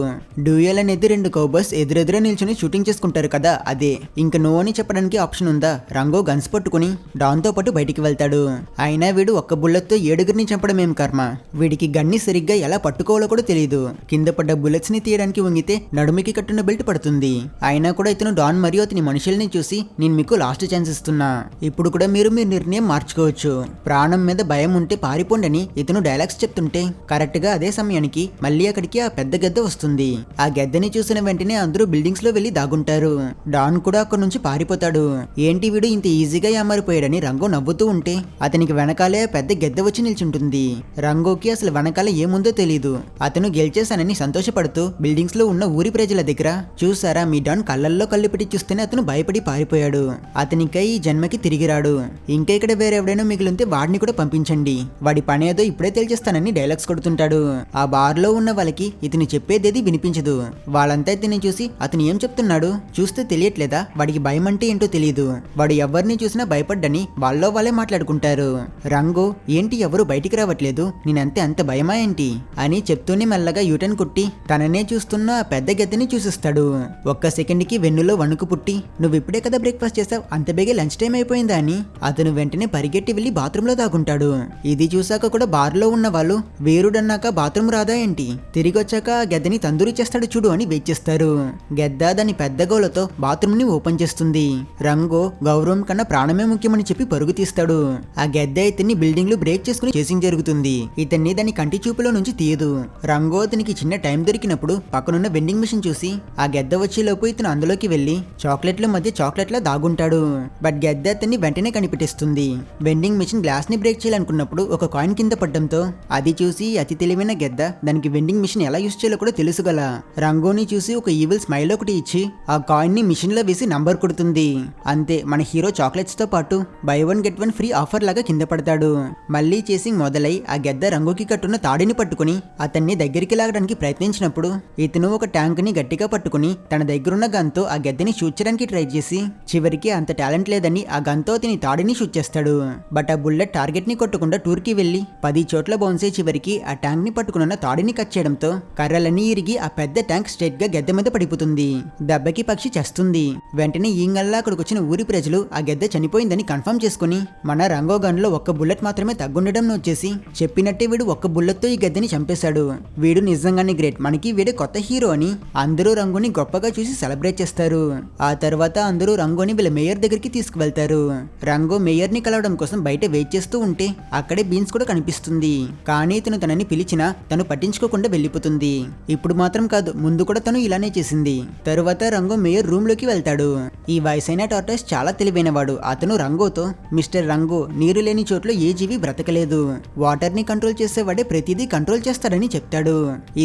డ్యూయల్ అనేది 2 కౌబర్స్ ఎదురెదురే నిల్చుని షూటింగ్ చేసుకుంటారు కదా అదే. ఇంక నో అని చెప్పడానికి ఆప్షన్ ఉందా? రంగో గన్స్ పట్టుకుని డాన్ తో పాటు బయటికి వెళ్తాడు. అయినా వీడు ఒక్క బుల్లెట్ తో 7 చంపడం ఏం కర్మ, వీడికి గన్ని సరిగ్గా ఎలా పట్టుకోవాలో కూడా తెలియదు. కింద పడ్డ బుల్లెట్స్ ని తీయడానికి వంగితే నడుమికి కట్టున్న బెల్ట్ పడుతుంది. అయినా కూడా ఇతను డాన్ మరియు అతని మనుషుల్ని చూసి నేను మీకు లాస్ట్ ఛాన్స్ ఇస్తున్నా, ఇప్పుడు కూడా మీరు మీ నిర్ణయం మార్చుకోవచ్చు, ప్రాణం మీద భయం ఉంటే పారిపోండని ఇతను డైలాగ్స్ చెప్తుంటే కరెక్ట్ గా అదే సమయానికి మళ్ళీ అక్కడికి ఆ పెద్ద గెద్ద వస్తుంది. ఆ గెద్దని చూసిన వెంటనే అందరూ బిల్డింగ్స్ లో వెళ్లి దాగుంటారు. డాన్ కూడా అక్కడి నుంచి పారిపోతాడు. ఏంటి వీడు ఇంత ఈజీగా ఏమారిపోయాడని రంగో నవ్వుతూ ఉంటే అతనికి వెనకాలే పెద్ద గెద్ద వచ్చి నిల్చుంటుంది. రంగోకి అసలు వెనకాల ఏముందో తెలీదు. అతను గెలిచేశానని సంతోషపడుతూ బిల్డింగ్స్ లో ఉన్న ఊరి ప్రజల దగ్గర చూసారా మీ డాన్ కళ్ళల్లో కళ్ళు పెట్టి చూస్తేనే అతను భయపడి పారిపోయాడు, అతనికై ఈ జన్మకి తిరిగి రాడు, ఇంకా ఇక్కడ వేరెవడైనా మిగిలితే వాడిని కూడా పంపించండి, వాడి పని ఏదో ఇప్పుడే తెలిచేస్తానని డైలాగ్స్ కొడుతుంటాడు. ఆ బార్ లో ఉన్న వాళ్ళకి ఇతను చెప్పేదేది వినిపించదు. వాళ్ళంతా ఇతన్ని చూసి అతను ఏం చెప్తున్నాడు చూస్తే తెలియట్లేదా, వాడికి భయం అంటే ఏంటో తెలియదు, వాడు ఎవరిని చూసినా భయపడ్డని వాళ్ళలో వాళ్ళే మాట్లాడుకుంటారు. రంగు ఏంటి ఎవరు బయటికి రావట్లేదు, నేనంతే అంత భయమా ఏంటి అని చెప్తూనే మెల్లగా యూటర్న్ కొట్టి తననే చూస్తున్న ఆ పెద్ద గెద్దని చూసిస్తాడు. ఒక్క సెకండ్ కి వెన్నులో వణుకు పుట్టి నువ్వు ఇప్పుడే కదా బ్రేక్ఫాస్ట్ చేసావు, అంత బేగే లంచ్ టైం అయిపోయిందా అని అతను వెంటనే పరిగెట్టి వెళ్లి బాత్రూమ్ లో దాగుంటాడు. ఇది చూసాక కూడా బార్ లో ఉన్న వాళ్ళు వేరుడన్నాక బాత్రూమ్ రాదా ఏంటి, తిరిగి వచ్చాక గెద్దని తందూరి చేస్తాడు చూడు అని వెయిట్ చేస్తారు. గెద్ద దాని పెద్ద గోలతో బాత్రూమ్ ని ఓపెన్ చేస్తుంది. రంగో గౌరవం కన్నా ప్రాణమే ముఖ్యమని చెప్పి పరుగు తీస్తాడు. ఆ గెద్ద ఇతన్ని బిల్డింగ్ లో బ్రేక్ చేసుకుని చేసింగ్ జరుగుతుంది. ఇతన్ని దాని కంటి చూపులో నుంచి తీయదు. రంగో అతనికి చిన్న టైం దొరికినప్పుడు పక్కనున్న వెండింగ్ మిషన్ చూసి ఆ గెద్ద వచ్చేలోపు ఇతను అందులోకి వెళ్లి చాక్లెట్ల మధ్య చాక్లెట్లా దాగుంటాడు. బట్ గెద్ద అతన్ని వెంటనే కనిపెట్టి భయపెట్టిస్తుంది. వెండింగ్ మిషన్ గ్లాస్ ని బ్రేక్ చేయాలనుకున్నప్పుడు ఒక కాయిన్ కింద పడ్డంతో అది చూసి అతి తెలివైన గెద్ద దానికి వెండింగ్ మిషన్ ఎలా యూస్ చేయాలో కూడా తెలుసుగల రంగోని చూసి ఒక ఈవిల్ స్మైల్ ఒకటి ఇచ్చి ఆ కాయిన్ ని మిషన్ లో వేసి నంబర్ కొడుతుంది. అంతే మన హీరో చాక్లెట్స్ తో పాటు by one get one free offer లాగా కింద పడతాడు. మళ్ళీ చేసింగ్ మొదలై ఆ గెద్ద రంగుకి కట్టున్న తాడిని పట్టుకుని అతన్ని దగ్గరికి లాగడానికి ప్రయత్నించినప్పుడు ఇతను ఒక ట్యాంక్ ని గట్టిగా పట్టుకుని తన దగ్గరున్న గన్తో ఆ గెద్దని షూట్ చేయడానికి ట్రై చేసి చివరికి అంత టాలెంట్ లేదని ఆ గన్తో అతని తాడిని షూట్ చేస్తాడు. బట్ ఆ బుల్లెట్ టార్గెట్ ని కొట్టకుండా టూర్ కి వెళ్లి 10 చోట్ల బౌన్స్ అయి చివరికి ఆ ట్యాంక్ ని పట్టుకున్న తాడిని కట్ చేయడంతో కర్రలన్నీ ఇరిగి ఆ పెద్ద ట్యాంక్ స్ట్రైట్ గా గెద్ద మీద పడిపోతుంది. దెబ్బకి పక్షి చేస్తుంది. వెంటనే ఈంగల్లా అక్కడికి వచ్చిన ఊరి ప్రజలు ఆ గెద్ద చనిపోయిందని కన్ఫర్మ్ చేసుకుని మన రంగో గన్ లో ఒక్క బుల్లెట్ మాత్రమే తగ్గుండడం వచ్చేసి చెప్పినట్టే వీడు ఒక్క బుల్లెట్ తో ఈ గెద్దని చంపేశాడు. వీడు నిజంగానే గ్రేట్, మనకి వీడు కొత్త హీరో అని అందరూ రంగుని గొప్పగా చూసి సెలబ్రేట్ చేస్తారు. ఆ తర్వాత అందరూ రంగోని వీళ్ళ మేయర్ దగ్గరికి తీసుకువెళ్తారు. రంగో మేయర్ ని కలవడం కోసం బయట వెయిట్ చేస్తూ ఉంటే అక్కడే బీన్స్ కూడా కనిపిస్తుంది. కానీ తను తనని పిలిచినా తను పట్టించుకోకుండా వెళ్ళిపోతుంది. ఇప్పుడు మాత్రం కాదు, ముందు కూడా తను ఇలానే చేసింది. తరువాత రంగో మేయర్ రూమ్ లోకి వెళ్తాడు. ఈ వయసైన టార్టాస్ చాలా తెలివైనవాడు. అతను రంగోతో, మిస్టర్ రంగో, నీరు లేని చోట్ల ఏ జీవి బ్రతకలేదు, వాటర్ ని కంట్రోల్ చేసేవాడే ప్రతిదీ కంట్రోల్ చేస్తాడని చెప్తాడు.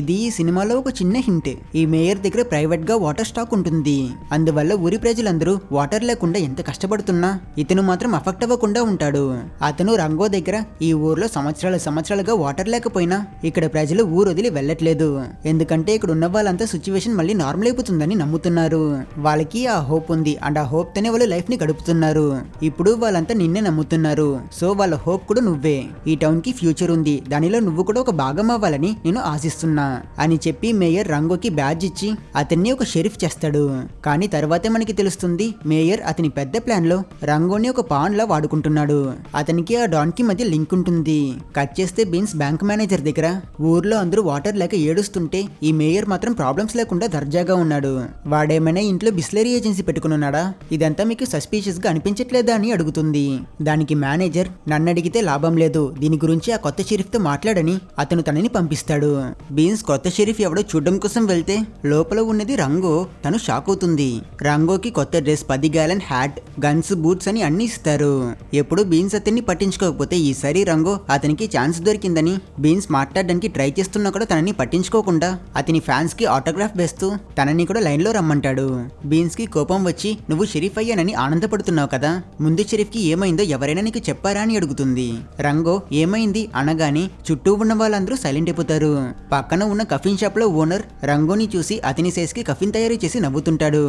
ఇది ఈ సినిమాలో ఒక చిన్న హింట్. ఈ మేయర్ దగ్గర ప్రైవేట్ గా వాటర్ స్టాక్ ఉంటుంది. అందువల్ల ఊరి ప్రజలందరూ వాటర్ లేకుండా ఎంత కష్టపడుతున్నా ఇతను మాత్రం అఫెక్ట్ అవ్వకుండా ఉంటాడు. అతను రంగో దగ్గర ఈ ఊర్లో సంవత్సరాలుగా వాటర్ లేకపోయినా ఇక్కడ ప్రజలు ఊరు వదిలి వెళ్ళట్లేదు, ఎందుకంటే ఇక్కడ ఉన్న వాళ్ళంతా సిచ్యువేషన్ మళ్ళీ నార్మల్ అయిపోతుందని నమ్ముతున్నారు. వాళ్ళకి ఆ హోప్ ఉంది అండ్ ఆ హోప్ తోనే వాళ్ళు లైఫ్ ని గడుపుతున్నారు. ఇప్పుడు వాళ్ళంతా నిన్నే నమ్ముతున్నారు. సో వాళ్ళ హోప్ కూడా నువ్వే. ఈ టౌన్ కి ఫ్యూచర్ ఉంది, దానిలో నువ్వు కూడా ఒక భాగం అవ్వాలని నేను ఆశిస్తున్నా అని చెప్పి మేయర్ రంగోకి బ్యాడ్జ్ ఇచ్చి అతన్ని ఒక షెరీఫ్ చేస్తాడు. కానీ తర్వాతే మనకి తెలుస్తుంది మేయర్ అతని పెద్ద ప్లాన్ లో రంగోని ఒక పాన్ లా వాడుకుంటున్నాడు. అతనికి ఆ డాన్ కి మధ్య లింక్ ఉంటుంది. కట్ చేస్తే బీన్స్ బ్యాంక్ మేనేజర్ దగ్గర ఊర్లో అందరూ వాటర్ లేక ఏడుస్తుంటే ఈ మేయర్ మాత్రం ప్రాబ్లమ్స్ లేకుండా దర్జాగా ఉన్నాడు. వాడేమైనా ఇంట్లో బిస్లరీ ఏజెన్సీ పెట్టుకున్నాడా? ఇదంతా మీకు సస్పీషియస్ గా అనిపించట్లేదా అని అడుగుతుంది. దానికి మేనేజర్, నన్ను అడిగితే లాభం లేదు, దీని గురించి ఆ కొత్త షెరీఫ్ తో మాట్లాడని అతను తనని పంపిస్తాడు. బీన్స్ కొత్త షెరీఫ్ ఎవడో చూడడం కోసం వెళ్తే లోపల ఉన్నది రంగో. తను షాక్ అవుతుంది. రంగోకి కొత్త dress, 10 gallon hat, guns, boots అని అన్ని ఇస్తారు. ఎప్పుడు బీన్స్ అతన్ని పట్టించుకోకపోతే ఈసారి రంగో అతనికి ఛాన్స్ దొరికిందని బీన్స్ మాట్లాడడానికి ట్రై చేస్తున్నా కూడా తనని పట్టించుకోకుండా అతని ఫ్యాన్స్ కి ఆటోగ్రాఫ్ వేస్తూ తనని కూడా లైన్ లో రమ్మంటాడు. బీన్స్ కి కోపం వచ్చి, నువ్వు షెరీఫ్ అయ్యానని ఆనందపడుతున్నావు కదా, ముందు షెరీఫ్ కి ఏమైందో ఎవరైనా నీకు చెప్పారా అని అడుగుతుంది. రంగో ఏమైంది అనగానే చుట్టూ ఉన్న వాళ్ళందరూ సైలెంట్ అయిపోతారు. పక్కన ఉన్న కఫిన్ షాప్ లో ఓనర్ రంగోని చూసి అతని సైజ్ కి కఫిన్ తయారు చేసి నవ్వుతుంటాడు.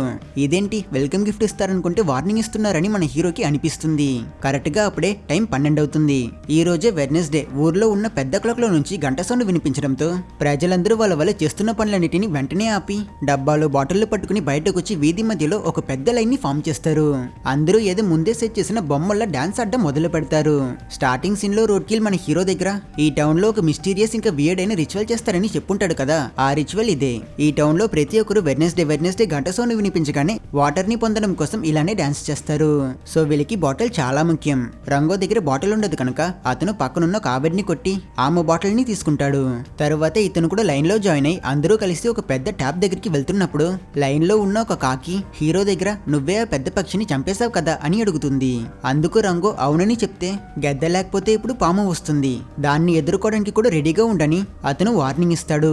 ఇదేంటి వెల్కమ్ గిఫ్ట్ ఇస్తారనుకుంటే వార్నింగ్ ఇస్తున్నారని మన హీరోకి అనిపిస్తుంది. కరెక్ట్ గా అప్పుడే టైం 12 అవుతుంది. ఈ రోజే వెడ్నెస్డే. ఊర్లో ఉన్న పెద్ద క్లాక్ లో నుంచి గంట సౌండ్ వినిపించడంతో ప్రజలందరూ వాళ్ళ వల్ల చేస్తున్న పనులన్నిటిని వెంటనే ఆపి డబ్బాలు, బాటిళ్లు పట్టుకుని బయటకు వచ్చి వీధి మధ్యలో ఒక పెద్ద లైన్ ని ఫామ్ చేస్తారు. అందరూ ఏదో ముందే సెట్ చేసిన బొమ్మల డాన్స్ ఆడడం మొదలు పెడతారు. స్టార్టింగ్ సీన్ లో రోడ్ కిల్ మన హీరో దగ్గర ఈ టౌన్ లో ఒక మిస్టీరియస్ ఇంకా వియర్డ్ అయిన రిచువల్ చేస్తారని చెప్పుంటాడు కదా, ఆ రిచువల్ ఇదే. ఈ టౌన్ లో ప్రతి ఒక్కరు వెడ్నెస్డే గంట సౌండ్ వినిపించగానే వాటర్ ని పొందడం కోసం ఇలానే డాన్స్ చేస్తారు. సో వీళ్ళకి బాటిల్ చాలా ముఖ్యం. రంగో దగ్గర బాటిల్ ఉండదు కనుక అతను పక్కనున్న ఒక ఆవిడ్ని కొట్టి ఆమె బాటిల్ ని తీసుకుంటాడు. తరువాత ఇతను కూడా లైన్ లో జాయిన్ అయి అందరూ కలిసి ఒక పెద్ద ట్యాప్ దగ్గరికి వెళ్తున్నప్పుడు లైన్ లో ఉన్న ఒక కాకి హీరో దగ్గర నువ్వే ఆ పెద్ద పక్షిని చంపేశావు కదా అని అడుగుతుంది. అందుకు రంగో అవునని చెప్తే గెద్ద లేకపోతే ఇప్పుడు పాము వస్తుంది, దాన్ని ఎదుర్కోవడానికి కూడా రెడీగా ఉండని అతను వార్నింగ్ ఇస్తాడు.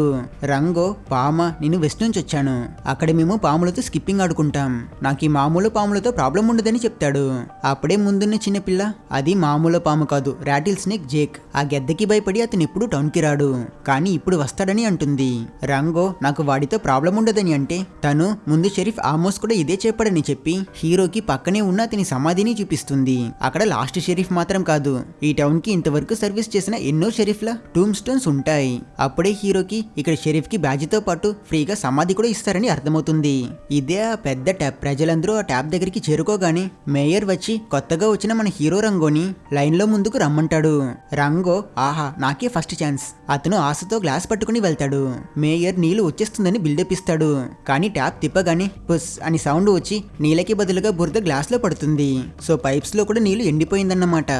రంగో, పామ, నేను వెస్ట్ నుంచి వచ్చాను, అక్కడ మేము పాములతో స్కిప్పింగ్ ఆడుకుంటాం, నాకు ఈ మామూలు పాములతో ప్రాబ్లం ఉండదని చెప్తాడు. అప్పుడే ముందున్న చిన్నపిల్ల, అది మామూలు పాము కాదు, రాటిల్ స్నేక్ జేక్, ఆ గెద్దకి భయపడి అతను ఎప్పుడు టౌన్ కి రాడు, కానీ ఇప్పుడు వస్తాడని అంటుంది. రంగో నాకు వాడితో ప్రాబ్లం ఉండదని అంటే తను ముందు షెరీఫ్ ఆమోస్ కూడా ఇదే చెప్పాడని చెప్పి హీరోకి పక్కనే ఉన్న అతని సమాధిని చూపిస్తుంది. అక్కడ లాస్ట్ షెరీఫ్ మాత్రం కాదు, ఈ టౌన్ కి ఇంతవరకు సర్వీస్ చేసిన ఎన్నో షెరీఫ్ల టూమ్ స్టోన్స్ ఉంటాయి. అప్పుడే హీరోకి ఇక్కడ షెరీఫ్ కి బ్యాడ్జ్ తో పాటు ఫ్రీగా సమాధి కూడా ఇస్తారని అర్థమవుతుంది. ఇదే ఆ పెద్ద ట్యాప్. ప్రజలందరూ ఆ ట్యాప్ దగ్గరికి చేరుకోగానే మేయర్ వచ్చి కొత్తగా వచ్చిన మన హీరో రంగోని లైన్ లో ముందుకు రమ్మంటాడు. రంగో ఆహా నాకే ఫస్ట్ ఛాన్స్, అతను ఆశతో గ్లాస్ పట్టుకుని వెళ్తాడు. మేయర్ నీళ్లు వచ్చేస్తుందని బిల్డప్ ఇస్తాడు. కానీ ట్యాప్ తిప్పగానే పుస్ అని సౌండ్ వచ్చి నీళ్ళకి బదులుగా బురద గ్లాస్ లో పడుతుంది. సో పైప్స్ లో కూడా నీళ్లు ఎండిపోయిందన్నమాట.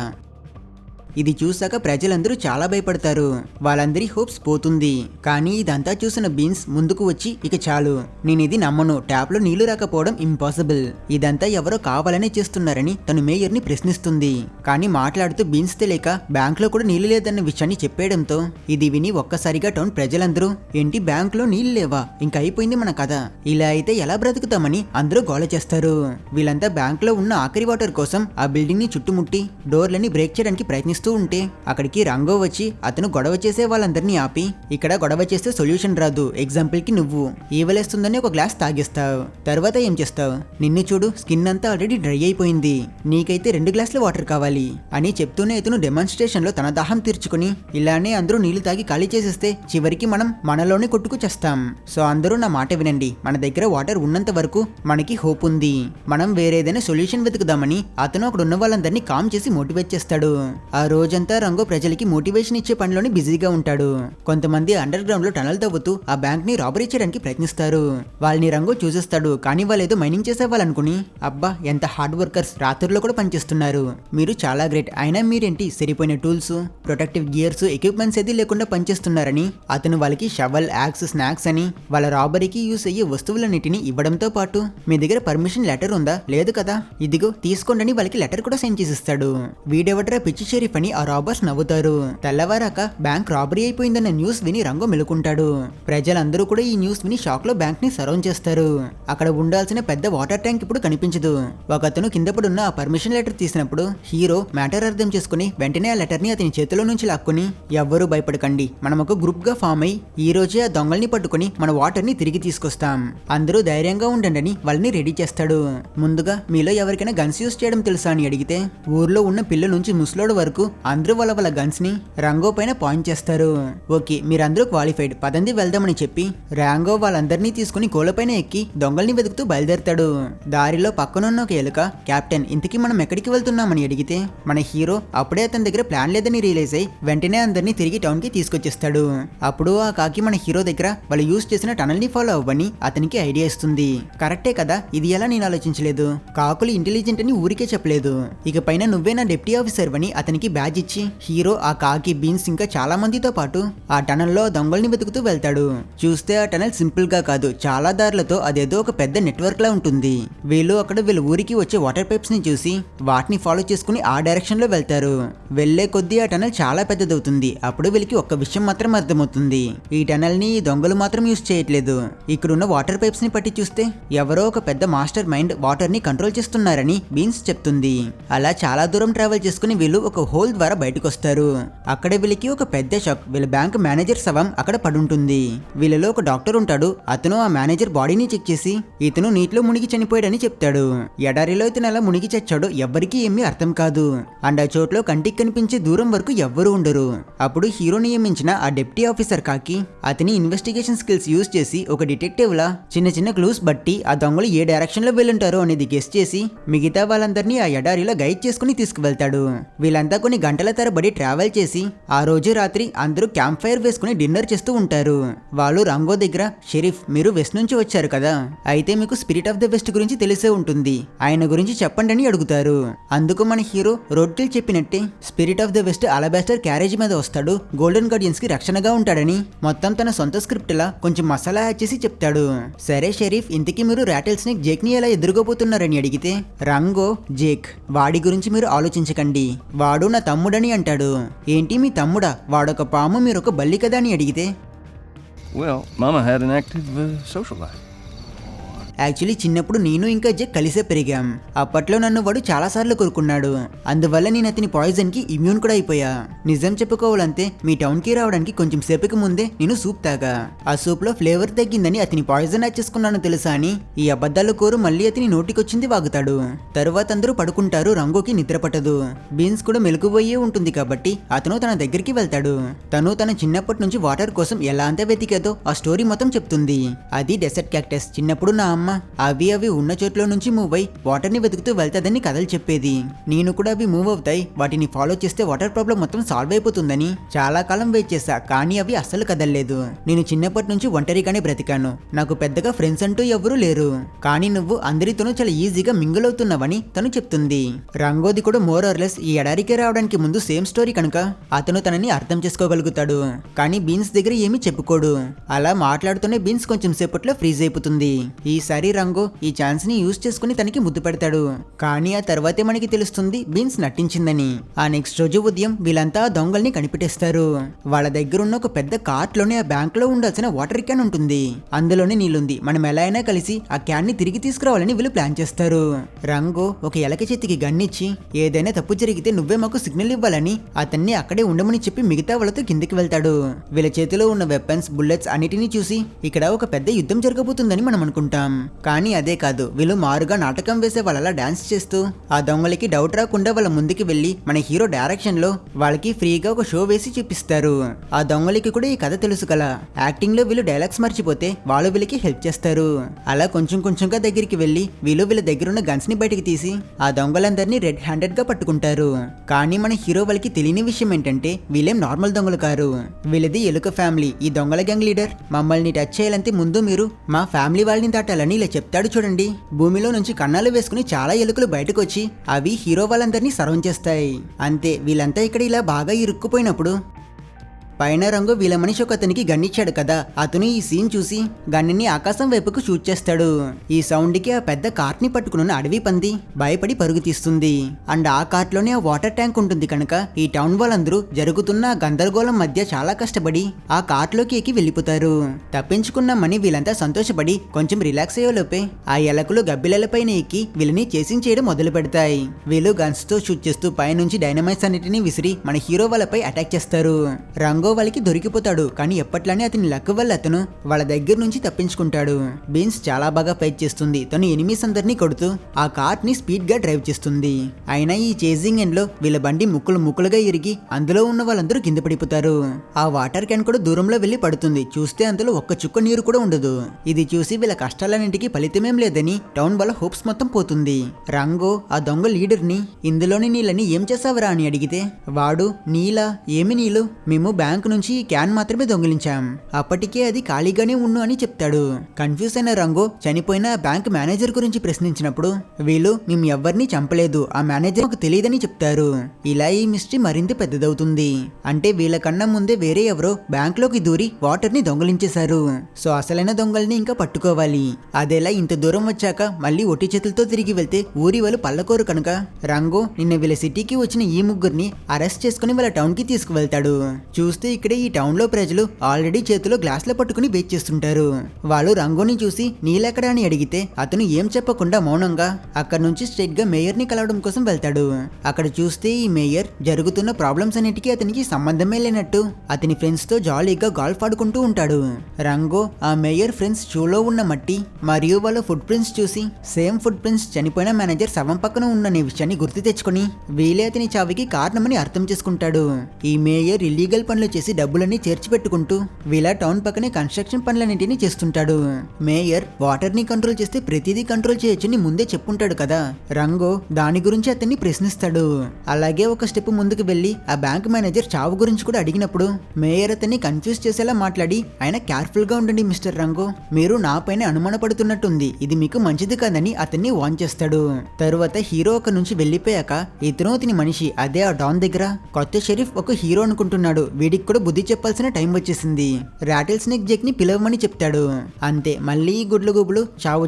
ఇది చూసాక ప్రజలందరూ చాలా భయపడతారు. వాళ్ళందరి హోప్స్ పోతుంది. కానీ ఇదంతా చూసిన బీన్స్ ముందుకు వచ్చి ఇక చాలు, నేను ఇది నమ్మను, ట్యాప్ లో నీళ్లు రాకపోవడం ఇంపాసిబుల్, ఇదంతా ఎవరో కావాలనే చేస్తున్నారని తను మేయర్ ని ప్రశ్నిస్తుంది. కానీ మాట్లాడుతూ బీన్స్ తెలియక బ్యాంక్ లో కూడా నీళ్లు లేదన్న విషయాన్ని చెప్పేయడంతో ఇది విని ఒక్కసారిగా టౌన్ ప్రజలందరూ ఏంటి బ్యాంక్ లో నీళ్లు లేవా, ఇంకా అయిపోయింది మన కథ, ఇలా అయితే ఎలా బ్రతుకుతామని అందరూ గోల చేస్తారు. వీళ్ళంతా బ్యాంక్ లో ఉన్న ఆఖరి వాటర్ కోసం ఆ బిల్డింగ్ ని చుట్టుముట్టి డోర్లని బ్రేక్ చేయడానికి ప్రయత్నిస్తూ ఉంటే అక్కడికి రంగో వచ్చి అతను గొడవ చేసే వాళ్ళందరినీ ఆపి, ఇక్కడ గొడవ చేస్తే సొల్యూషన్ రాదు, ఎగ్జాంపుల్ కి నువ్వు ఈవలేస్తుందని ఒక గ్లాస్ తాగిస్తావు, తర్వాత ఏం చేస్తావు, నిన్ను చూడు స్కిన్ అంతా ఆల్రెడీ డ్రై అయిపోయింది, నీకైతే 2 గ్లాసుల వాటర్ కావాలి అని చెప్తూనే ఇతను డెమాన్స్ట్రేషన్ లో తన దాహం తీర్చుకుని ఇలానే అందరూ నీళ్లు తాగి ఖాళీ చేసేస్తే చివరికి మనం మనలోనే కొట్టుకు చేస్తాం. సో అందరూ నా మాట వినండి, మన దగ్గర వాటర్ ఉన్నంత వరకు మనకి హోప్ ఉంది, మనం వేరేదైనా సొల్యూషన్ వెతుకుదామని అతను అక్కడ ఉన్న వాళ్ళందరినీ కామ్ చేసి మోటివేట్ చేస్తాడు. ఆ రోజంతా రంగో ప్రజలకి మోటివేషన్ ఇచ్చే పనిలోనే బిజీగా ఉంటాడు. కొంతమంది అండర్ గ్రౌండ్ లో టనల్ తవ్వుతూ ఆ బ్యాంక్ ని రాబరీ చేయడానికి ప్రయత్నిస్తారు. వాళ్ళని రంగో చూసేస్తాడు. కానీ వాళ్ళేదో మైనింగ్ చేసేవాళ్ళనుకుని, అబ్బా ఎంత హార్డ్ వర్కర్స్, రాత్రుల్లో కూడా పనిచేస్తున్నారు, మీరు చాలా గ్రేట్, అయినా మీరేంటి సరిపోయిన టూల్స్, ప్రొటెక్టివ్ గియర్స్, ఎక్విప్మెంట్స్ ఏది లేకుండా పనిచేస్తున్నారని అతను వాళ్ళకి షవల్, యాక్స్, స్నాక్స్ అని వాళ్ళ రాబరీకి యూస్ అయ్యే వస్తువులన్నిటిని ఇవ్వడంతో పాటు మీ దగ్గర పర్మిషన్ లెటర్ ఉందా, లేదు కదా, ఇదిగో తీసుకోండి వాళ్ళకి లెటర్ కూడా సెండ్ చేసిస్తాడు. వీడెవడ్రా పిచ్చి షరీఫ్ అని ఆ రాబర్స్ నవ్వుతారు. తెల్లవారాక బ్యాంక్ రాబరీ అయిపోయిందన్న న్యూస్ విని రంగో మెలుకుంటాడు. ప్రజలందరూ కూడా ఈ న్యూస్ విని షాక్ లో బ్యాంక్ ని సరౌండ్ చేస్తారు. అక్కడ ఉండాల్సిన పెద్ద వాటర్ ట్యాంక్ ఇప్పుడు కనిపించదు. ఒకతను కింద పడున్న ఆ పర్మిషన్ లెటర్ తీసినప్పుడు హీరో మ్యాటర్ అర్థం చేసుకుని వెంటనే ఆ లెటర్ ని అతని చేతిలో నుంచి లాక్కుని, ఎవ్వరూ భయపడకండి, మనం ఒక గ్రూప్ గా ఫామ్ అయి ఈ రోజే ఆ దొంగల్ని పట్టుకుని మన వాటర్ ని తిరిగి తీసుకొస్తాం, అందరూ ధైర్యంగా ఉండండి అని వాళ్ళని రెడీ చేస్తాడు. ముందుగా మీలో ఎవరికైనా గన్స్ యూస్ చేయడం తెలుసా అని అడిగితే ఊర్లో ఉన్న పిల్లల నుంచి ముసలోడు వరకు అందరూ వాళ్ళ గన్స్ ని రంగో పైన పాయింట్ చేస్తారు. ఓకే మీరందరూ క్వాలిఫైడ్, పదంది వెళ్దామని చెప్పి రంగో వాళ్ళందరినీ తీసుకుని కోలపైన ఎక్కి దొంగల్ని వెతుకుతూ బయలుదేరతాడు. దారిలో పక్కనున్న ఒక ఎలుక, కెప్టెన్ ఇంతకీ మనం ఎక్కడికి వెళ్తున్నామని అడిగితే మన హీరో అప్పుడే అతని దగ్గర ప్లాన్ లేదని రియలైజ్ అయ్యి వెంటనే అందరినీ తిరిగి టౌన్ కి తీసుకొచ్చేస్తాడు. అప్పుడు ఆ కాకి మన హీరో దగ్గర వాళ్ళు యూస్ చేసిన టనల్ ని ఫాలో అవ్వని అతనికి ఐడియా ఇస్తుంది. కరెక్టే కదా, ఇది ఎలా నేను ఆలోచించలేదు, కాకులు ఇంటెలిజెంట్ అని ఊరికే చెప్పలేదు, ఇక పైన నువ్వే నా డిప్టీ ఆఫీసర్ అని అతనికి బ్యాజ్ ఇచ్చి హీరో ఆ కాకి, బీన్స్ ఇంకా చాలా మందితో పాటు ఆ టనల్ లో దొంగల్ని వెతుకుతూ వెళ్తాడు. చూస్తే ఆ టనల్ సింపుల్ గా కాదు, చాలా దారులతో అదేదో ఒక పెద్ద నెట్వర్క్ లా ఉంటుంది. వీళ్ళు అక్కడ వీళ్ళ ఊరికి వచ్చే వాటర్ పైప్స్ ని చూసి వాటిని ఫాలో చేసుకుని ఆ డైరెక్షన్ లో వెళ్తారు. వెళ్లే కొద్దీ ఆ టనల్ చాలా పెద్దదవుతుంది. అప్పుడు వీళ్ళకి ఒక్క విషయం మాత్రం అర్థమవుతుంది, ఈ టనల్ ని దొంగలు మాత్రం యూస్ చేయట్లేదు, ఇక్కడున్న వాటర్ పైప్స్ ని పట్టి చూస్తే ఎవరో ఒక పెద్ద మాస్టర్ మైండ్ వాటర్ ని కంట్రోల్ చేస్తున్నారని బీన్స్ చెప్తుంది. అలా చాలా దూరం ట్రావెల్ చేసుకుని వీళ్ళు ఒక హోల్ ద్వారా బయటకు వస్తారు. అక్కడ వీళ్ళకి ఒక పెద్ద షాక్, వీళ్ళ బ్యాంక్ మేనేజర్ శవం అక్కడ పడుంటుంది. వీళ్ళలో ఒక డాక్టర్ ఉంటాడు. అతను ఆ మేనేజర్ బాడీని చెక్ చేసి ఇతను నీటిలో మునిగి చనిపోయాడని చెప్తాడు. ఎడారిలో ఇతను ఎలా మునిగి చచ్చాడో ఎవ్వరికీ ఏమీ అర్థం కాదు. అండ్ ఆ చోట్లో కంటికి కనిపించే దూరం వరకు ఎవ్వరూ ఉండరు. అప్పుడు హీరో నియమించిన ఆ డిప్టీ ఆఫీసర్ కాకి అతని ఇన్వెస్టిగేషన్ స్కిల్స్ యూజ్ చేసి ఒక డిటెక్టివ్ లా చిన్న చిన్న క్లూస్ బట్టి ఆ దొంగలు ఏ డైరెక్షన్ లో వెళ్ళుంటారో అనేది గెస్ చేసి మిగతా వాళ్ళందరినీ ఆ ఎడారిలో గైడ్ చేసుకుని తీసుకువెళ్తాడు. వీళ్ళంతా కొన్ని గంటల తరబడి ట్రావెల్ చేసి ఆ రోజు రాత్రి అందరూ క్యాంప్ ఫైర్ వేసుకుని డిన్నర్ చేస్తూ ఉంటారు. వాళ్ళు రంగో దగ్గర, షరీఫ్ మీరు వెస్ట్ నుంచి వచ్చారు కదా, అయితే మీకు స్పిరిట్ ఆఫ్ ద వెస్ట్ గురించి తెలిసే ఉంటుంది, ఆయన గురించి చెప్పండి అని అడుగుతారు. అందుకు మన హీరో రోడ్కిల్ చెప్పినట్టే spirit of the west Alabaster carriage మీద వస్తాడు, గోల్డెన్ గార్డియన్స్ కి రక్షణగా ఉంటాడని మొత్తం తన సొంత స్క్రిప్ట్ లా కొంచెం మసాలా యాడ్ చేసి చెప్తాడు. సరే షరీఫ్ ఇంతకీ మీరు రాటిల్ స్నేక్ జేక్ ని ఎలా ఎదుర్కోబోతున్నారని అడిగితే రంగో, జేక్ వాడి గురించి మీరు ఆలోచించకండి, వాడు నా తమ్ముడని అంటాడు. ఏంటి మీ తమ్ముడా, వాడొక పాము మీరొక బల్లి కదా అని అడిగితే Well, Mama had an active social life. Actually చిన్నప్పుడు నేను ఇంకా జెక్ కలిసే పెరిగాం. అప్పట్లో నన్ను వాడు చాలాసార్లు కోరుకున్నాడు. అందువల్ల నేను అతని పాయిజన్ కి ఇమ్యూన్ కూడా అయిపోయా. నిజం చెప్పుకోవాలంటే మీ టౌన్ కి రావడానికి కొంచెం సేపటికి ముందే నేను సూప్ తాగా. ఆ సూప్ లో ఫ్లేవర్ తగ్గిందని అతని పాయిజన్ యాడ్ చేసుకున్నాను తెలుసా అని ఈ అబద్ధాల కోరు మళ్ళీ అతని నోటికొచ్చింది వాగుతాడు. తరువాత అందరూ పడుకుంటారు. రంగోకి నిద్ర పట్టదు. బీన్స్ కూడా మెలుకుపోయే ఉంటుంది కాబట్టి అతను తన దగ్గరికి వెళ్తాడు. తను తన చిన్నప్పటి నుంచి వాటర్ కోసం ఎలా అంతా వెతికేదో ఆ స్టోరీ మొత్తం చెప్తుంది. అది డెసర్ట్ క్యాక్టస్. చిన్నప్పుడు నా అమ్మ అమ్మ అవి ఉన్న చోట్ల నుంచి మూవ్ అయి వాటర్ ని వెతుకుతూ వెళ్తాదని కథలు చెప్పేది. నేను కూడా అవి మూవ్ అవుతాయి, వాటిని ఫాలో చేస్తే వాటర్ ప్రాబ్లం మొత్తం సాల్వ్ అయిపోతుందని చాలా కాలం వెయిట్ చేశా, కానీ అవి అస్సలు కదలలేదు. నేను చిన్నప్పటి నుంచి ఒంటరిగానే బ్రతికాను, నాకు పెద్దగా ఫ్రెండ్స్ అంటూ ఎవరూ లేరు, కానీ నువ్వు అందరితోనూ చాలా ఈజీగా మింగిల్ అవుతున్నావని తను చెప్తుంది. రంగోది కూడా మోర్ ఆర్ లెస్ ఈ ఎడారికి రావడానికి ముందు సేమ్ స్టోరీ కనుక అతను తనని అర్థం చేసుకోగలుగుతాడు, కానీ బీన్స్ దగ్గర ఏమీ చెప్పుకోడు. అలా మాట్లాడుతూనే బీన్స్ కొంచెం సేపట్లో ఫ్రీజ్ అయిపోతుంది. ఈసారి రంగో ఈ ఛాన్స్ ని యూజ్ చేసుకుని తనకి ముద్దు పెడతాడు, కానీ ఆ తర్వాతే మనకి తెలుస్తుంది బీన్స్ నటించిందని. ఆ నెక్స్ట్ రోజు ఉదయం వీళ్ళంతా ఆ దొంగల్ని కనిపెట్టేస్తారు. వాళ్ళ దగ్గర ఉన్న ఒక పెద్ద కార్ట్ లోనే ఆ బ్యాంక్ లో ఉండాల్సిన వాటర్ క్యాన్ ఉంటుంది, అందులోనే నీళ్ళుంది. మనం ఎలా అయినా కలిసి ఆ క్యాన్ ని తిరిగి తీసుకురావాలని వీళ్ళు ప్లాన్ చేస్తారు. రంగో ఒక ఎలక చేతికి గన్నిచ్చి ఏదైనా తప్పు జరిగితే నువ్వే మాకు సిగ్నల్ ఇవ్వాలని అతన్ని అక్కడే ఉండమని చెప్పి మిగతా వాళ్ళతో కిందకి వెళ్తాడు. వీళ్ళ చేతిలో ఉన్న వెపన్స్, బుల్లెట్స్ అన్నిటినీ చూసి ఇక్కడ ఒక పెద్ద యుద్ధం జరగబోతుందని మనం అనుకుంటాం, కానీ అదే కాదు. వీళ్ళు మారుగా నాటకం వేసే వాళ్ళలా డాన్స్ చేస్తూ ఆ దొంగలకి డౌట్ రాకుండా వాళ్ళ ముందుకి వెళ్లి మన హీరో డైరెక్షన్ లో వాళ్ళకి ఫ్రీగా ఒక షో వేసి చూపిస్తారు. ఆ దొంగలకి కూడా ఈ కథ తెలుసు కదా, యాక్టింగ్ లో వీళ్ళు డైలాగ్స్ మర్చిపోతే వాళ్ళు వీళ్ళకి హెల్ప్ చేస్తారు. అలా కొంచెం కొంచెంగా దగ్గరికి వెళ్లి వీళ్ళ దగ్గర ఉన్న గన్స్ ని బయటకి తీసి ఆ దొంగలందరినీ రెడ్ హ్యాండెడ్ గా పట్టుకుంటారు. కానీ మన హీరో వాళ్ళకి తెలియని విషయం ఏంటంటే వీళ్ళేం నార్మల్ దొంగలు కారు, వీళ్ళది ఎలుక ఫ్యామిలీ. ఈ దొంగల గ్యాంగ్ లీడర్ మమ్మల్ని టచ్ చేయాలంటే ముందు మీరు మా ఫ్యామిలీ వాళ్ళని దాటాలని ఇలా చెప్తాడు చూడండి. భూమిలో నుంచి కన్నాలు వేసుకుని చాలా ఎలుకలు బయటకు వచ్చి అవి హీరో వాళ్ళందరినీ సరౌండ్ చేస్తాయి. అంతే, వీళ్ళంతా ఇక్కడ ఇలా బాగా ఇరుక్కుపోయినప్పుడు పైన రంగు వీళ్ళ మనిషి ఒక అతనికి గన్నిచ్చాడు కదా, అతను ఈ సీన్ చూసి గన్నిని ఆకాశం వైపుకు షూట్ చేస్తాడు. ఈ సౌండ్ కి ఆ పెద్ద కార్ట్ ని పట్టుకున్న అడవి పంది భయపడి పరుగు తీస్తుంది. అండ్ ఆ కార్ట్ లోనే ఆ వాటర్ ట్యాంక్ ఉంటుంది కనుక ఈ టౌన్ వాళ్ళందరూ జరుగుతున్న గందరగోళం మధ్య చాలా కష్టపడి ఆ కార్ట్ లోకి ఎక్కి వెళ్ళిపోతారు. తప్పించుకున్నామని వీళ్ళంతా సంతోషపడి కొంచెం రిలాక్స్ అయ్యేలోపే ఆ ఎలకలు గబ్బిలపైన ఎక్కి వీళ్ళని చేసింగ్ చేయడం మొదలు పెడతాయి. వీళ్ళు గన్స్ తో షూట్ చేస్తూ పైనుంచి డైనమైట్స్ అన్నిటిని విసిరి మన హీరో వాళ్ళపై అటాక్ చేస్తారు. రంగు వాళ్ళకి దొరికిపోతాడు, కానీ ఎప్పట్లానే అతని లక్ వల్ల అతను వాళ్ళ దగ్గర నుంచి తప్పించుకుంటాడు. బీన్స్ చాలా బాగా ఫైట్ చేస్తుంది, తను ఎనిమీస్ అందరినీ కొడుతూ ఆ కార్ట్ ని స్పీడ్ గా డ్రైవ్ చేస్తుంది. అయినా ఈ చేజింగ్ ఎండ్ లో వీళ్ళ బండి ముక్కలుగా ఇరిగి అందులో ఉన్న వాళ్ళందరూ కింద పడిపోతారు. ఆ వాటర్ క్యాన్ కూడా దూరంలో వెళ్లి పడుతుంది, చూస్తే అందులో ఒక్క చుక్క నీరు కూడా ఉండదు. ఇది చూసి వీళ్ళ కష్టాలన్నింటికి ఫలితమేం లేదని టౌన్ వాళ్ళ హోప్స్ మొత్తం పోతుంది. రంగో ఆ దొంగ లీడర్ ని ఇందులోని నీళ్ళని ఏం చేసావరా అని అడిగితే వాడు నీలా ఏమి నీళ్ళు, మేము బ్యాంక్ నుంచి ఈ క్యాన్ మాత్రమే దొంగిలించాం, అప్పటికే అది ఖాళీగానే ఉన్ను అని చెప్తాడు. కన్ఫ్యూజ్ అయిన రంగో చనిపోయిన బ్యాంక్ మేనేజర్ గురించి ప్రశ్నించినప్పుడు వీళ్ళు మేము ఎవ్వరిని చంపలేదు, ఆ మేనేజర్ మాకు తెలియదని చెప్తారు. ఇలా ఈ మిస్టరీ మరింత పెద్దదవుతుంది. అంటే వీళ్ళకన్నా ముందే వేరే ఎవరో బ్యాంక్ లోకి దూరి వాటర్ ని దొంగలించేశారు. సో అసలైన దొంగల్ని ఇంకా పట్టుకోవాలి. అదేలా ఇంత దూరం వచ్చాక మళ్ళీ ఒట్టి చేతులతో తిరిగి వెళ్తే ఊరి వాళ్ళు పల్లకోరు కనుక రంగో నిన్న వీళ్ళ సిటీకి వచ్చిన ఈ ముగ్గురిని అరెస్ట్ చేసుకుని వాళ్ళ టౌన్ కి తీసుకువెళ్తాడు. చూస్తే ఇక్కడే ఈ టౌన్ లో ప్రజలు ఆల్రెడీ చేతిలో గ్లాసులు పట్టుకుని వెయిట్ చేస్తుంటారు. వాళ్ళు రంగోని చూసి నీలెక్కడా అని అడిగితే అతను ఏం చెప్పకుండా మౌనంగా అక్కడ నుంచి స్ట్రైట్ గా మేయర్ ని కలవడం కోసం వెళ్తాడు. అక్కడ చూస్తే ఈ మేయర్ జరుగుతున్న ప్రాబ్లమ్స్ అన్నిటికీ అతనికి సంబంధమే లేనట్టు అతని ఫ్రెండ్స్ తో జాలీగా గాల్ఫ్ ఆడుకుంటూ ఉంటాడు. రంగో ఆ మేయర్ ఫ్రెండ్స్ షూలో ఉన్న మట్టి మరియు వాళ్ళ ఫుట్ ప్రింట్స్ చూసి సేమ్ ఫుట్ ప్రింట్స్ చనిపోయిన మేనేజర్ శవం పక్కన ఉన్న విషయాన్ని గుర్తు తెచ్చుకుని వీలే అతని చావికి కారణమని అర్థం చేసుకుంటాడు. ఈ మేయర్ ఇల్లీగల్ పనులు చేసి డబ్బులన్నీ చేర్చి పెట్టుకుంటూ వీళ్ళ టౌన్ పక్కనే కన్స్ట్రక్షన్ పనులన్నింటినీ చేస్తుంటాడు. మేయర్ వాటర్ ని కంట్రోల్ చేస్తే ప్రతిదీ కంట్రోల్ చేయొచ్చని ముందే చెప్పుంటాడు కదా. రంగో దాని గురించి అతన్ని ప్రశ్నిస్తాడు. అలాగే ఒక స్టెప్ ముందుకు వెళ్లి ఆ బ్యాంక్ మేనేజర్ చావు గురించి కూడా అడిగినప్పుడు మేయర్ అతన్ని కన్ఫ్యూజ్ చేసేలా మాట్లాడి ఆయన కేర్ఫుల్ గా ఉండండి మిస్టర్ రంగో, మీరు నాపైన అనుమాన పడుతున్నట్టుంది, ఇది మీకు మంచిది కాదని అతన్ని వార్న్ చేస్తాడు. తరువాత హీరో అక్కడి నుంచి వెళ్లిపోయాక ఇతను అతని మనిషి అదే ఆ డాన్ దగ్గర కొత్త షెరీఫ్ ఒక హీరో అనుకుంటున్నాడు, వీడికి కూడా బుద్ధి చెప్పాల్సిన టైం వచ్చేసింది, రాటిల్ స్నేక్ జెక్ ని పిలవమని చెప్తాడు. అంతే, మళ్ళీ గుడ్లు గుబులు చావు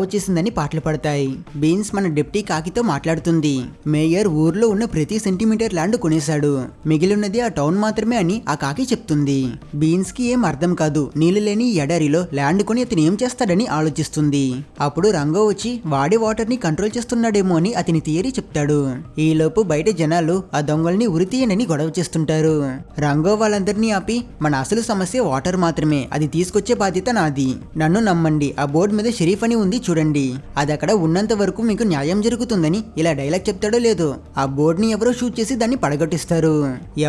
వచ్చేసిందని పాటలు పడతాయి. బీన్స్ మన డిప్టీ కాకితో మాట్లాడుతుంది. మేయర్ ఊర్లో ఉన్న ప్రతి సెంటీమీటర్ ల్యాండ్ కొనేశాడు, మిగిలిన్నది ఆ టౌన్ మాత్రమే అని ఆ కాకి చెప్తుంది. బీన్స్ కి ఏం అర్థం కాదు, నీళ్లు లేని ఎడారిలో ల్యాండ్ కొని అతను ఏం చేస్తాడని ఆలోచిస్తుంది. అప్పుడు రంగో వచ్చి వాడి వాటర్ ని కంట్రోల్ చేస్తున్నాడేమో అని అతని థియరీ చెప్తాడు. ఈలోపు బయట జనాలు ఆ దొంగల్ని ఉరితీయనని గొడవ చేస్తుంటారు. రంగో రంగో వాళ్ళందరినీ ఆపి, మన అసలు సమస్య వాటర్ మాత్రమే, అది తీసుకొచ్చే బాధ్యత నాది, నన్ను నమ్మండి, ఆ బోర్డు మీద షరీఫ్ అని ఉంది చూడండి, అది అక్కడ ఉన్నంత వరకు మీకు న్యాయం జరుగుతుందని ఇలా డైలాగ్ చెప్తాడో లేదో ఆ బోర్డుని ఎవరో షూట్ చేసి దాన్ని పడగొట్టిస్తారు.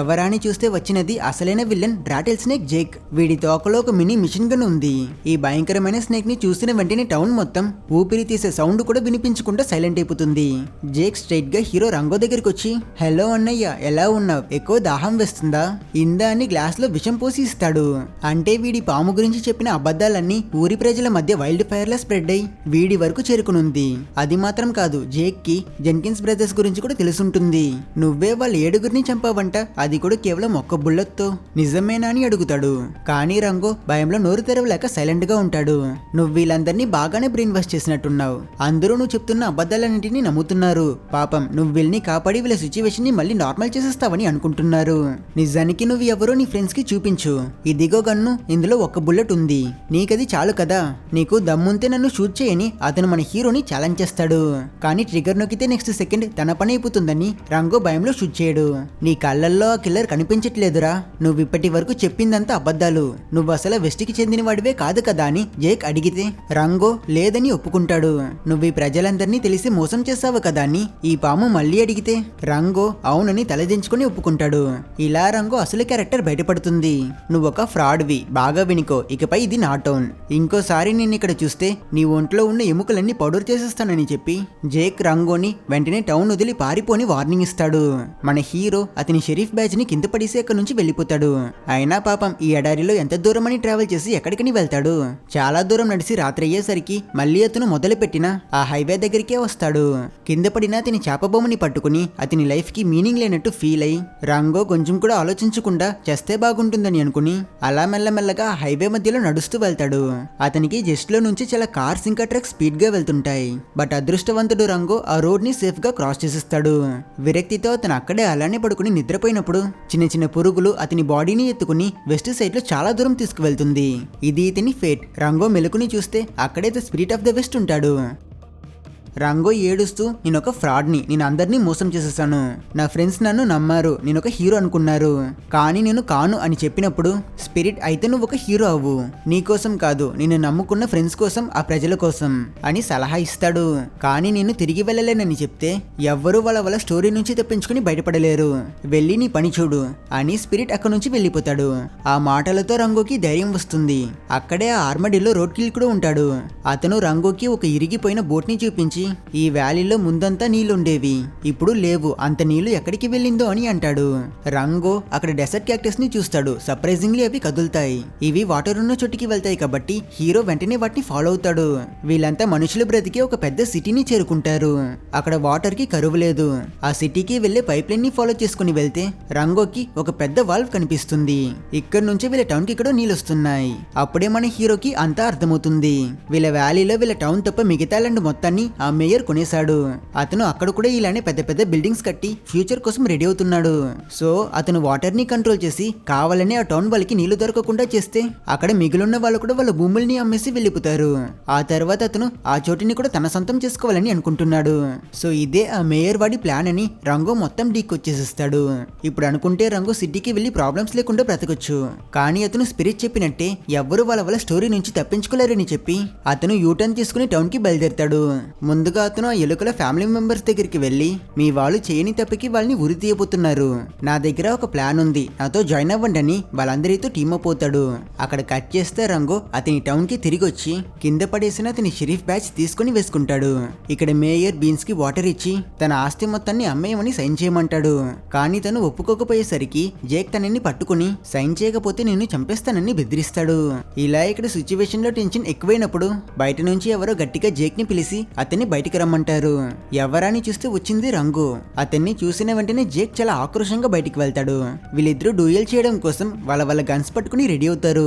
ఎవరా అని చూస్తే వచ్చినది అసలైన విల్లన్ డ్రాటెల్ స్నేక్ జేక్. వీడి తోకలో ఒక మినీ మిషన్ గన్ ఉంది. ఈ భయంకరమైన స్నేక్ ని చూసిన వెంటనే టౌన్ మొత్తం ఊపిరి తీసే సౌండ్ కూడా వినిపించకుండా సైలెంట్ అయిపోతుంది. జేక్ స్ట్రైట్ గా హీరో రంగో దగ్గరికి వచ్చి, హలో అన్నయ్య, ఎలా ఉన్నావు, ఎక్కువ దాహం వేస్తుందా, ఇందా అని గ్లాస్ లో విషం పోసి ఇస్తాడు. అంటే వీడి పాము గురించి చెప్పిన అబద్ధాలన్నీ ఊరి ప్రజల మధ్య వైల్డ్ ఫైర్ లా స్ప్రెడ్ అయి వీడి వరకు చేరుకునుంది. అది మాత్రం కాదు, జేక్ కి జెన్కిన్స్ బ్రదర్స్ గురించి కూడా తెలుసుంటుంది. నువ్వే వాళ్ళ 7గురిని చంపావంట, అది కూడా కేవలం ఒక్క బుల్లెట్ తో, నిజమేనా అని అడుగుతాడు. కానీ రంగో భయంలో నోరు తెరవలేక సైలెంట్ గా ఉంటాడు. నువ్వు వీళ్ళందరినీ బాగానే బ్రెయిన్ వాష్ చేసినట్టున్నావు, అందరూ నువ్వు చెప్తున్న అబద్ధాలన్నింటినీ నమ్ముతున్నారు. పాపం నువ్వు వీళ్ళని కాపాడి వీళ్ళ సిచ్యువేషన్ ని మళ్ళీ నార్మల్ చేసేస్తావని అనుకుంటున్నారు. నిజానికి నువ్వు ఎవరో నీ ఫ్రెండ్స్ కి చూపించు, ఇదిగో గన్ను, ఇందులో ఒక్క బుల్లెట్ ఉంది, నీకది చాలు కదా, నీకు దమ్ముంటే నన్ను షూట్ చేయని అతను మన హీరోని ఛాలెంజ్ చేస్తాడు. కానీ ట్రిగర్ నొక్కితే నెక్స్ట్ సెకండ్ తన పని అయిపోతుందని రంగో భయంలో షూట్ చేయడు. నీ కళ్ళల్లో ఆ కిల్లర్ కనిపించట్లేదురా, నువ్వు ఇప్పటి వరకు చెప్పిందంతా అబద్ధాలు, నువ్వు అసలు వెస్ట్కి చెందిన వాడివే కాదు కదా అని జేక్ అడిగితే రంగో లేదని ఒప్పుకుంటాడు. నువ్వు ఈ ప్రజలందరినీ తెలిసి మోసం చేసావు కదా అని ఈ పాము మళ్ళీ అడిగితే రంగో అవునని తలదించుకుని ఒప్పుకుంటాడు. ఇలా రంగో అసలు క్యారెక్టర్ బయటపడుతుంది. నువ్వొక ఫ్రాడ్వి, బాగా వినుకో, ఇకపై ఇది నా టౌన్, ఇంకోసారి నేను ఇక్కడ చూస్తే నీ ఒంట్లో ఉన్న ఎముకలన్నీ పౌడర్ చేసేస్తానని చెప్పి జేక్ రంగోని వెంటనే టౌన్ వదిలి పారిపోని వార్నింగ్ ఇస్తాడు. మన హీరో అతని షరీఫ్ బ్యాచ్ ని కింద పడేసి అక్కడి నుంచి వెళ్ళిపోతాడు. అయినా పాపం ఈ ఎడారిలో ఎంత దూరం అని ట్రావెల్ చేసి ఎక్కడికని వెళ్తాడు. చాలా దూరం నడిచి రాత్రి అయ్యేసరికి మళ్ళీ అతను మొదలుపెట్టిన ఆ హైవే దగ్గరికే వస్తాడు. కింద పడిన అతని చేపబొమ్మని పట్టుకుని అతని లైఫ్ కి మీనింగ్ లేనట్టు ఫీల్ అయి రంగో కొంచెం కూడా ఆలోచించకుండా చేస్తే బాగుంటుందని అనుకుని అలా మెల్లమెల్లగా హైవే మధ్యలో నడుస్తూ వెళ్తాడు. అతనికి జస్ట్ లో నుంచి చాలా కార్స్ ఇంకా ట్రక్స్ స్పీడ్ గా వెళ్తుంటాయి. బట్ అదృష్టవంతుడు రంగో ఆ రోడ్ ని సేఫ్ గా క్రాస్ చేసేస్తాడు. విరక్తితో అతను అక్కడే అలానే పడుకుని నిద్రపోయినప్పుడు చిన్న చిన్న పురుగులు అతని బాడీని ఎత్తుకుని వెస్ట్ సైడ్ లో చాలా దూరం తీసుకువెళ్తుంది. ఇది ఇతని ఫేట్. రంగో మెలుకుని చూస్తే అక్కడే the spirit of the west ఉంటాడు. రంగో ఏడుస్తూ, నేనొక ఫ్రాడ్ని, నేను అందరినీ మోసం చేసేసాను, నా ఫ్రెండ్స్ నన్ను నమ్మారు, నేనొక హీరో అనుకున్నారు, కానీ నేను కాను అని చెప్పినప్పుడు స్పిరిట్ అయితే నువ్వు ఒక హీరో అవ్వు, నీకోసం కాదు, నేను నమ్ముకున్న ఫ్రెండ్స్ కోసం, ఆ ప్రజల కోసం అని సలహా ఇస్తాడు. కానీ నేను తిరిగి వెళ్ళలేనని చెప్తే ఎవ్వరూ వాళ్ళ స్టోరీ నుంచి తప్పించుకుని బయటపడలేరు, వెళ్ళి నీ పని చూడు అని స్పిరిట్ అక్కడి నుంచి వెళ్ళిపోతాడు. ఆ మాటలతో రంగోకి ధైర్యం వస్తుంది. అక్కడే ఆ ఆర్మడీలో రోడ్ కిల్ కూడా ఉంటాడు. అతను రంగోకి ఒక ఇరిగిపోయిన బోట్ ని చూపించి ఈ వ్యాలీలో ముందంతా నీళ్లుండేవి, ఇప్పుడు లేవు, అంత నీళ్లు ఎక్కడికి వెళ్ళిందో అని అంటాడు. రంగో అక్కడ డెసర్ట్ క్యాక్టస్ ని చూస్తాడు. సర్ప్రైజింగ్లీ అవి కదులుతాయి. ఇవి వాటర్ ఉన్న చోటికి వెళ్తాయి కాబట్టి హీరో వెంటనే వాటిని ఫాలో అవుతాడు. వీళ్ళంతా మనుషులు బ్రతికే ఒక పెద్ద సిటీని చేరుకుంటారు. అక్కడ వాటర్ కి కరువు లేదు. ఆ సిటీకి వెళ్లే పైప్ లైన్ ని ఫాలో చేసుకుని వెళ్తే రంగోకి ఒక పెద్ద వాల్వ్ కనిపిస్తుంది. ఇక్కడ నుంచి వీళ్ళ టౌన్ కి ఇక్కడ నీళ్ళు వస్తున్నాయి. అప్పుడే మన హీరోకి అంతా అర్థమవుతుంది. వీళ్ళ వ్యాలీలో వీళ్ళ టౌన్ తప్ప మిగతా ల్యాండ్ మొత్తాన్ని ఆ మేయర్ కొనేశాడు. అతను అక్కడ కూడా ఇలానే పెద్ద పెద్ద బిల్డింగ్స్ కట్టి ఫ్యూచర్ కోసం రెడీ అవుతున్నాడు. సో అతను వాటర్ ని కంట్రోల్ చేసి కావాలని ఆ టౌన్ వాళ్ళకి నీళ్లు దొరకకుండా చేస్తే అక్కడ మిగిలిన వాళ్ళు కూడా వాళ్ళ భూముల్ని అమ్మేసి వెళ్ళిపోతారు. ఆ తర్వాత అతను ఆ చోటిని కూడా తన సొంతం చేసుకోవాలని అనుకుంటున్నాడు. సో ఇదే ఆ మేయర్ వాడి ప్లాన్ అని రంగో మొత్తం డీకొచ్చేసిస్తాడు. ఇప్పుడు అనుకుంటే రంగో సిటీకి వెళ్లి ప్రాబ్లమ్స్ లేకుండా బ్రతకొచ్చు. కానీ అతను స్పిరిట్ చెప్పినట్టే ఎవ్వరు వాళ్ళ స్టోరీ నుంచి తప్పించుకోలేరని చెప్పి అతను యూటర్న్ తీసుకుని టౌన్ కి బయలుదేరతాడు. ముందుగా అతను ఆ ఎలుకల ఫ్యామిలీ మెంబర్స్ దగ్గరికి వెళ్ళి మీ వాళ్ళు చేయని తప్పకి వాళ్ళని ఉరి తీయబోతున్నారు, నా దగ్గర ఒక ప్లాన్ ఉంది, నాతో జాయిన్ అవ్వండి అని వాళ్ళందరితో టీమ్ అప్ అవుతాడు. అక్కడ కట్ చేస్తే రంగో అతని టౌన్ కి తిరిగి వచ్చి కింద పడేసిన అతని షరీఫ్ బ్యాచ్ తీసుకుని వేసుకుంటాడు. ఇక్కడ మేయర్ బీన్స్ కి వాటర్ ఇచ్చి తన ఆస్తి మొత్తాన్ని అమ్మేయమని సైన్ చేయమంటాడు. కానీ తను ఒప్పుకోకపోయేసరికి జేక్ తనని పట్టుకుని సైన్ చేయకపోతే నిన్ను చంపేస్తానని బెదిరిస్తాడు. ఇలా ఇక్కడ సిచ్యువేషన్ లో టెన్షన్ ఎక్కువైనప్పుడు బయట నుంచి ఎవరో గట్టిగా జేక్ ని పిలిచి అతన్ని బయటికి రమ్మంటారు. ఎవరాని చూస్తే వచ్చింది రంగు. అతన్ని చూసిన వెంటనే జేక్ చాలా ఆక్రోషంగా బయటికి వెళ్తాడు. వీళ్ళిద్దరూ డ్యూయల్ చేయడం కోసం వాళ్ళ గన్స్ పట్టుకుని రెడీ అవుతారు.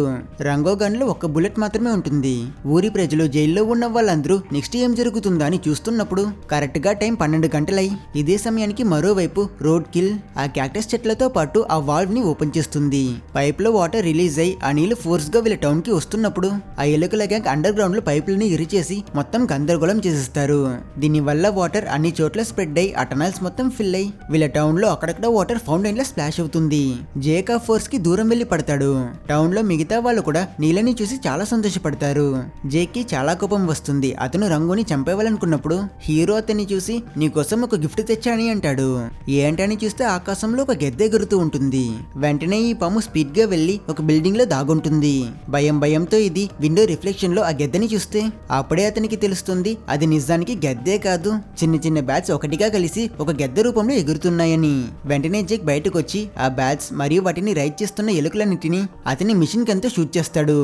రంగో గన్ లో ఒక్క బుల్లెట్ మాత్రమే ఉంటుంది. ఊరి ప్రజలు జైల్లో ఉన్న వాళ్ళందరూ నెక్స్ట్ ఏం జరుగుతుందా అని చూస్తున్నప్పుడు కరెక్ట్ గా టైం 12 గంటలై ఇదే సమయానికి మరోవైపు రోడ్ కిల్ ఆ క్యాక్టస్ చెట్లతో పాటు ఆ వాల్వ్ ని ఓపెన్ చేస్తుంది. పైప్ లో వాటర్ రిలీజ్ అయి ఆ నీళ్లు ఫోర్స్ గా వీళ్ళ టౌన్ కి వస్తున్నప్పుడు ఆ ఎలుకల గ్యాంగ్ అండర్ గ్రౌండ్ లో పైపులని ఇరిచేసి మొత్తం గందరగోళం చేసేస్తారు. చేస్తారు. దీనివల్ల వాటర్ అన్ని చోట్ల స్ప్రెడ్ అయ్యి ఆ టనల్స్ మొత్తం ఫిల్ అయ్యి వీళ్ళ టౌన్ లో అక్కడక్కడ వాటర్ ఫౌంటైన్ లో స్ప్లాష్ అవుతుంది. జేక్ ఆ ఫోర్స్ కి దూరం వెళ్లి పడతాడు. టౌన్ లో మిగతా వాళ్ళు కూడా నీళ్ళని చూసి చాలా సంతోషపడతారు. జేక్ కి చాలా కోపం వస్తుంది. అతను రంగుని చంపేవాలనుకున్నప్పుడు హీరో అతన్ని చూసి నీకోసం ఒక గిఫ్ట్ తెచ్చాని అంటాడు. ఏంటని చూస్తే ఆకాశంలో ఒక గెద్దె ఎగురుతూ ఉంటుంది. వెంటనే ఈ పాము స్పీడ్ గా వెళ్లి ఒక బిల్డింగ్ లో దాగుంటుంది. భయంతో ఇది విండో రిఫ్లెక్షన్ లో ఆ గెద్దెని చూస్తే అప్పుడే అతనికి తెలుస్తుంది అది నిజానికి గెద్దే కాదు, చిన్న బ్యాట్స్ ఒకటిగా కలిసి ఒక గెద్దె రూపంలో ఎగురుతున్నాయని. వెంటనే జేక్ బయటకు వచ్చి ఆ బ్యాట్స్ మరియు వాటిని రైడ్ చేస్తున్న ఎలుకలన్నిటిని అతని మిషన్ కంతో షూట్ చేస్తాడు.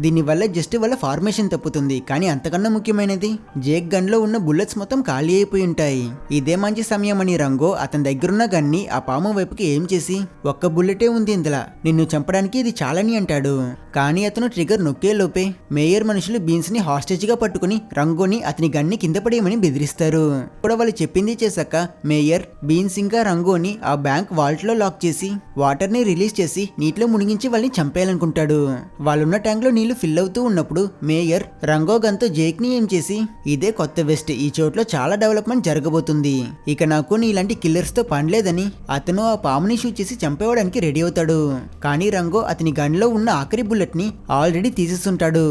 దీనివల్ల జస్ట్ వాళ్ళ ఫార్మేషన్ తప్పుతుంది. కానీ అంతకన్నా ముఖ్యమైనది జేక్ గన్ లో ఉన్న బుల్లెట్స్ మొత్తం ఖాళీ అయిపోయి ఉంటాయి. ఇదే మంచి సమయం అని రంగో అతని దగ్గరున్న గన్ని ఆ పాము వైపుకి ఏం చేసి ఒక్క బుల్లెటే ఉంది ఇందులో, నిన్ను చంపడానికి ఇది చాలని అంటాడు. కానీ అతను ట్రిగర్ నొక్కే లోపే మేయర్ మనుషులు బీన్స్ ని హాస్టేజ్ గా పట్టుకుని రంగోని అతని గన్ని కింద పడేయమని బెదిరిస్తారు. ఇప్పుడు వాళ్ళు చెప్పింది చేశాక మేయర్ బీన్స్ ఇంకా రంగోని ఆ బ్యాంక్ వాల్ట్ లో లాక్ చేసి వాటర్ ని రిలీజ్ చేసి నీటిలో మునిగించి వాళ్ళని చంపేయాలనుకుంటాడు. వాళ్ళున్న ట్యాంక్ లో నీళ్లు ఫిల్ అవుతూ ఉన్నప్పుడు మేయర్ రంగో గన్తో జేక్ ని ఏం చేసి ఇదే కొత్త వెస్ట్, ఈ చోట్లో చాలా డెవలప్మెంట్ జరగబోతుంది, ఇక నాకు నీలాంటి కిల్లర్స్ తో పనిలేదని అతను ఆ పాముని షూట్ చేసి చంపేయడానికి రెడీ అవుతాడు. కానీ రంగో అతని గన్ లో ఉన్న ఆఖరి బుల్లెట్ ని ఆల్రెడీ తీసేస్తుంటాడు.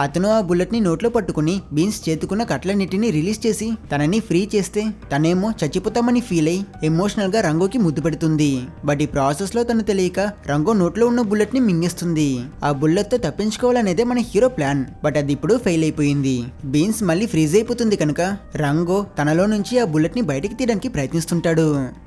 అతను ఆ బుల్లెట్ ని నోట్లో పట్టుకుని బీన్స్ చేతుకున్న కట్లన్నిటిని రిలీజ్ చేసి తనని ఫ్రీ చేస్తే తనేమో చచ్చిపోతామని ఫీల్ అయి ఎమోషనల్ గా రంగోకి ముద్దు పెడుతుంది. బట్ ఈ ప్రాసెస్ లో తను తెలియక రంగో నోట్లో ఉన్న బుల్లెట్ ని మింగేస్తుంది. ఆ బుల్లెట్ తో తప్పించుకోవాలనేదే మన హీరో ప్లాన్. బట్ అది ఇప్పుడు ఫెయిల్ అయిపోయింది. బీన్స్ మళ్ళీ ఫ్రీజ్ అయిపోతుంది కనుక రంగో తనలో నుంచి ఆ బుల్లెట్ ని బయటికి తీయడానికి ప్రయత్నిస్తుంటాడు.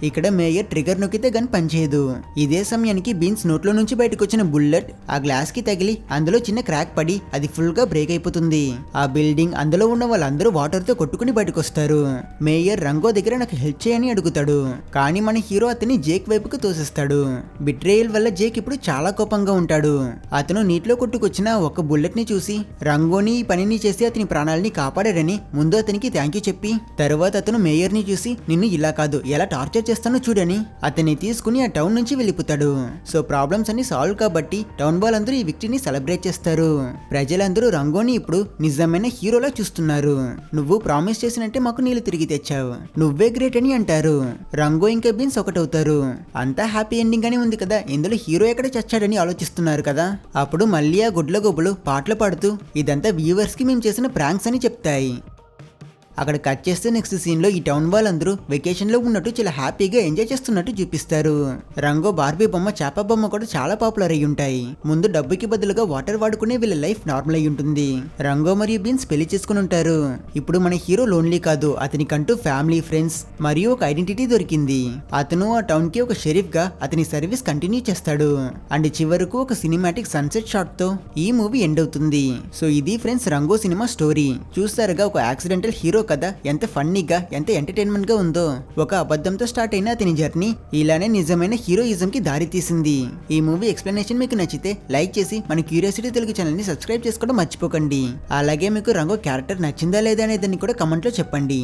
ఇక్కడ మేయర్ ట్రిగర్ నొక్కితే గన్ పనిచేయదు. ఇదే సమయానికి బీన్స్ నోట్లో నుంచి బయటకు వచ్చిన బుల్లెట్ ఆ గ్లాస్ కి తగిలి అందులో చిన్న క్రాక్ పడి అది ఫుల్ గా బ్రేక్ అయిపోతుంది. ఆ బిల్డింగ్ అందులో ఉన్న వాళ్ళందరూ వాటర్ తో కొట్టుకుని బయటకు వస్తారు. మేయర్ రంగో దగ్గర నాకు హెల్ప్ చేయని అడుగుతాడు. కానీ మన హీరో అతన్ని జేక్ వైపుకు తోసేస్తాడు. బిట్రేయల్ వల్ల జేక్ ఇప్పుడు చాలా కోపంగా ఉంటాడు. అతను నీటిలో కొట్టుకొచ్చిన ఒక బుల్లెట్ ని చూసి రంగోని ఈ పనిని చేసి అతని ప్రాణాలని కాపాడారని ముందు అతనికి థ్యాంక్ యూ చెప్పి తర్వాత అతను మేయర్ ని చూసి నిన్ను ఇలా కాదు ఎలా టార్చర్ చేస్తానో చూడని అతన్ని తీసుకుని ఆ టౌన్ నుంచి వెళ్ళిపోతాడు. సో ప్రాబ్లమ్స్ అన్ని సాల్వ్ కాబట్టి టౌన్ వాళ్ళందరూ ఈ విక్టరీని సెలబ్రేట్ చేస్తారు. ప్రజలందరూ రంగోని ఇప్పుడు నిజమైన హీరోలా చూస్తున్నారు. నువ్వు ప్రామిస్ చేసినట్టే మాకు నీళ్ళు తిరిగి తెచ్చావు, నువ్వే గ్రేట్ అని అంటారు. రంగో ఇంకా బీన్స్ ఒకటవుతారు. అంతా హ్యాపీ ఎండింగ్ అని ఉంది కదా, ఇందులో హీరో ఎక్కడ చచ్చాడని ఆలోచిస్తున్నారు కదా. అప్పుడు మళ్ళీ ఆ గుడ్ల గొబ్బలు పాటలు పాడుతూ ఇదంతా వ్యూవర్స్ కి మేము చేసిన ప్రాంక్స్ అని చెప్తాయి. అక్కడ కట్ చేస్తే నెక్స్ట్ సీన్ లో ఈ టౌన్ వాళ్ళందరూ వెకేషన్ లో ఉన్నట్టు చాలా హ్యాపీగా ఎంజాయ్ చేస్తున్నట్టు చూపిస్తారు. రంగో బార్బీ బొమ్మ చేప బొమ్మ కూడా చాలా పాపులర్ అయి ఉంటాయి. ముందు డబ్బుకి బదులుగా వాటర్ వాడుకునే వీళ్ళ లైఫ్ నార్మల్ అయి ఉంటుంది. రంగో మరియు బీన్స్ పెళ్లి చేసుకుని ఉంటారు. ఇప్పుడు మన హీరో లోన్లీ కాదు, అతనికంటూ ఫ్యామిలీ ఫ్రెండ్స్ మరియు ఒక ఐడెంటిటీ దొరికింది. అతను ఆ టౌన్ కి ఒక షెరీఫ్ గా అతని సర్వీస్ కంటిన్యూ చేస్తాడు. అండ్ చివరకు ఒక సినిమాటిక్ సన్సెట్ షాట్ తో ఈ మూవీ ఎండ్ అవుతుంది. సో ఇది ఫ్రెండ్స్ రంగో సినిమా స్టోరీ. చూస్తారుగా ఒక యాక్సిడెంటల్ హీరో కదా ఎంత ఫన్నీగా ఎంత ఎంటర్టైన్మెంట్ గా ఉందో. ఒక అబద్ధంతో స్టార్ట్ అయిన అతని జర్నీ ఇలానే నిజమైన హీరోయిజం కి దారి తీసింది. ఈ మూవీ ఎక్స్ప్లెనేషన్ మీకు నచ్చితే లైక్ చేసి మన క్యూరియాసిటీ తెలుగు ఛానల్ ని సబ్స్క్రైబ్ చేసుకోవడం మర్చిపోకండి. అలాగే మీకు రంగో క్యారెక్టర్ నచ్చిందా లేదా అనేదాన్ని కూడా కమెంట్ లో చెప్పండి.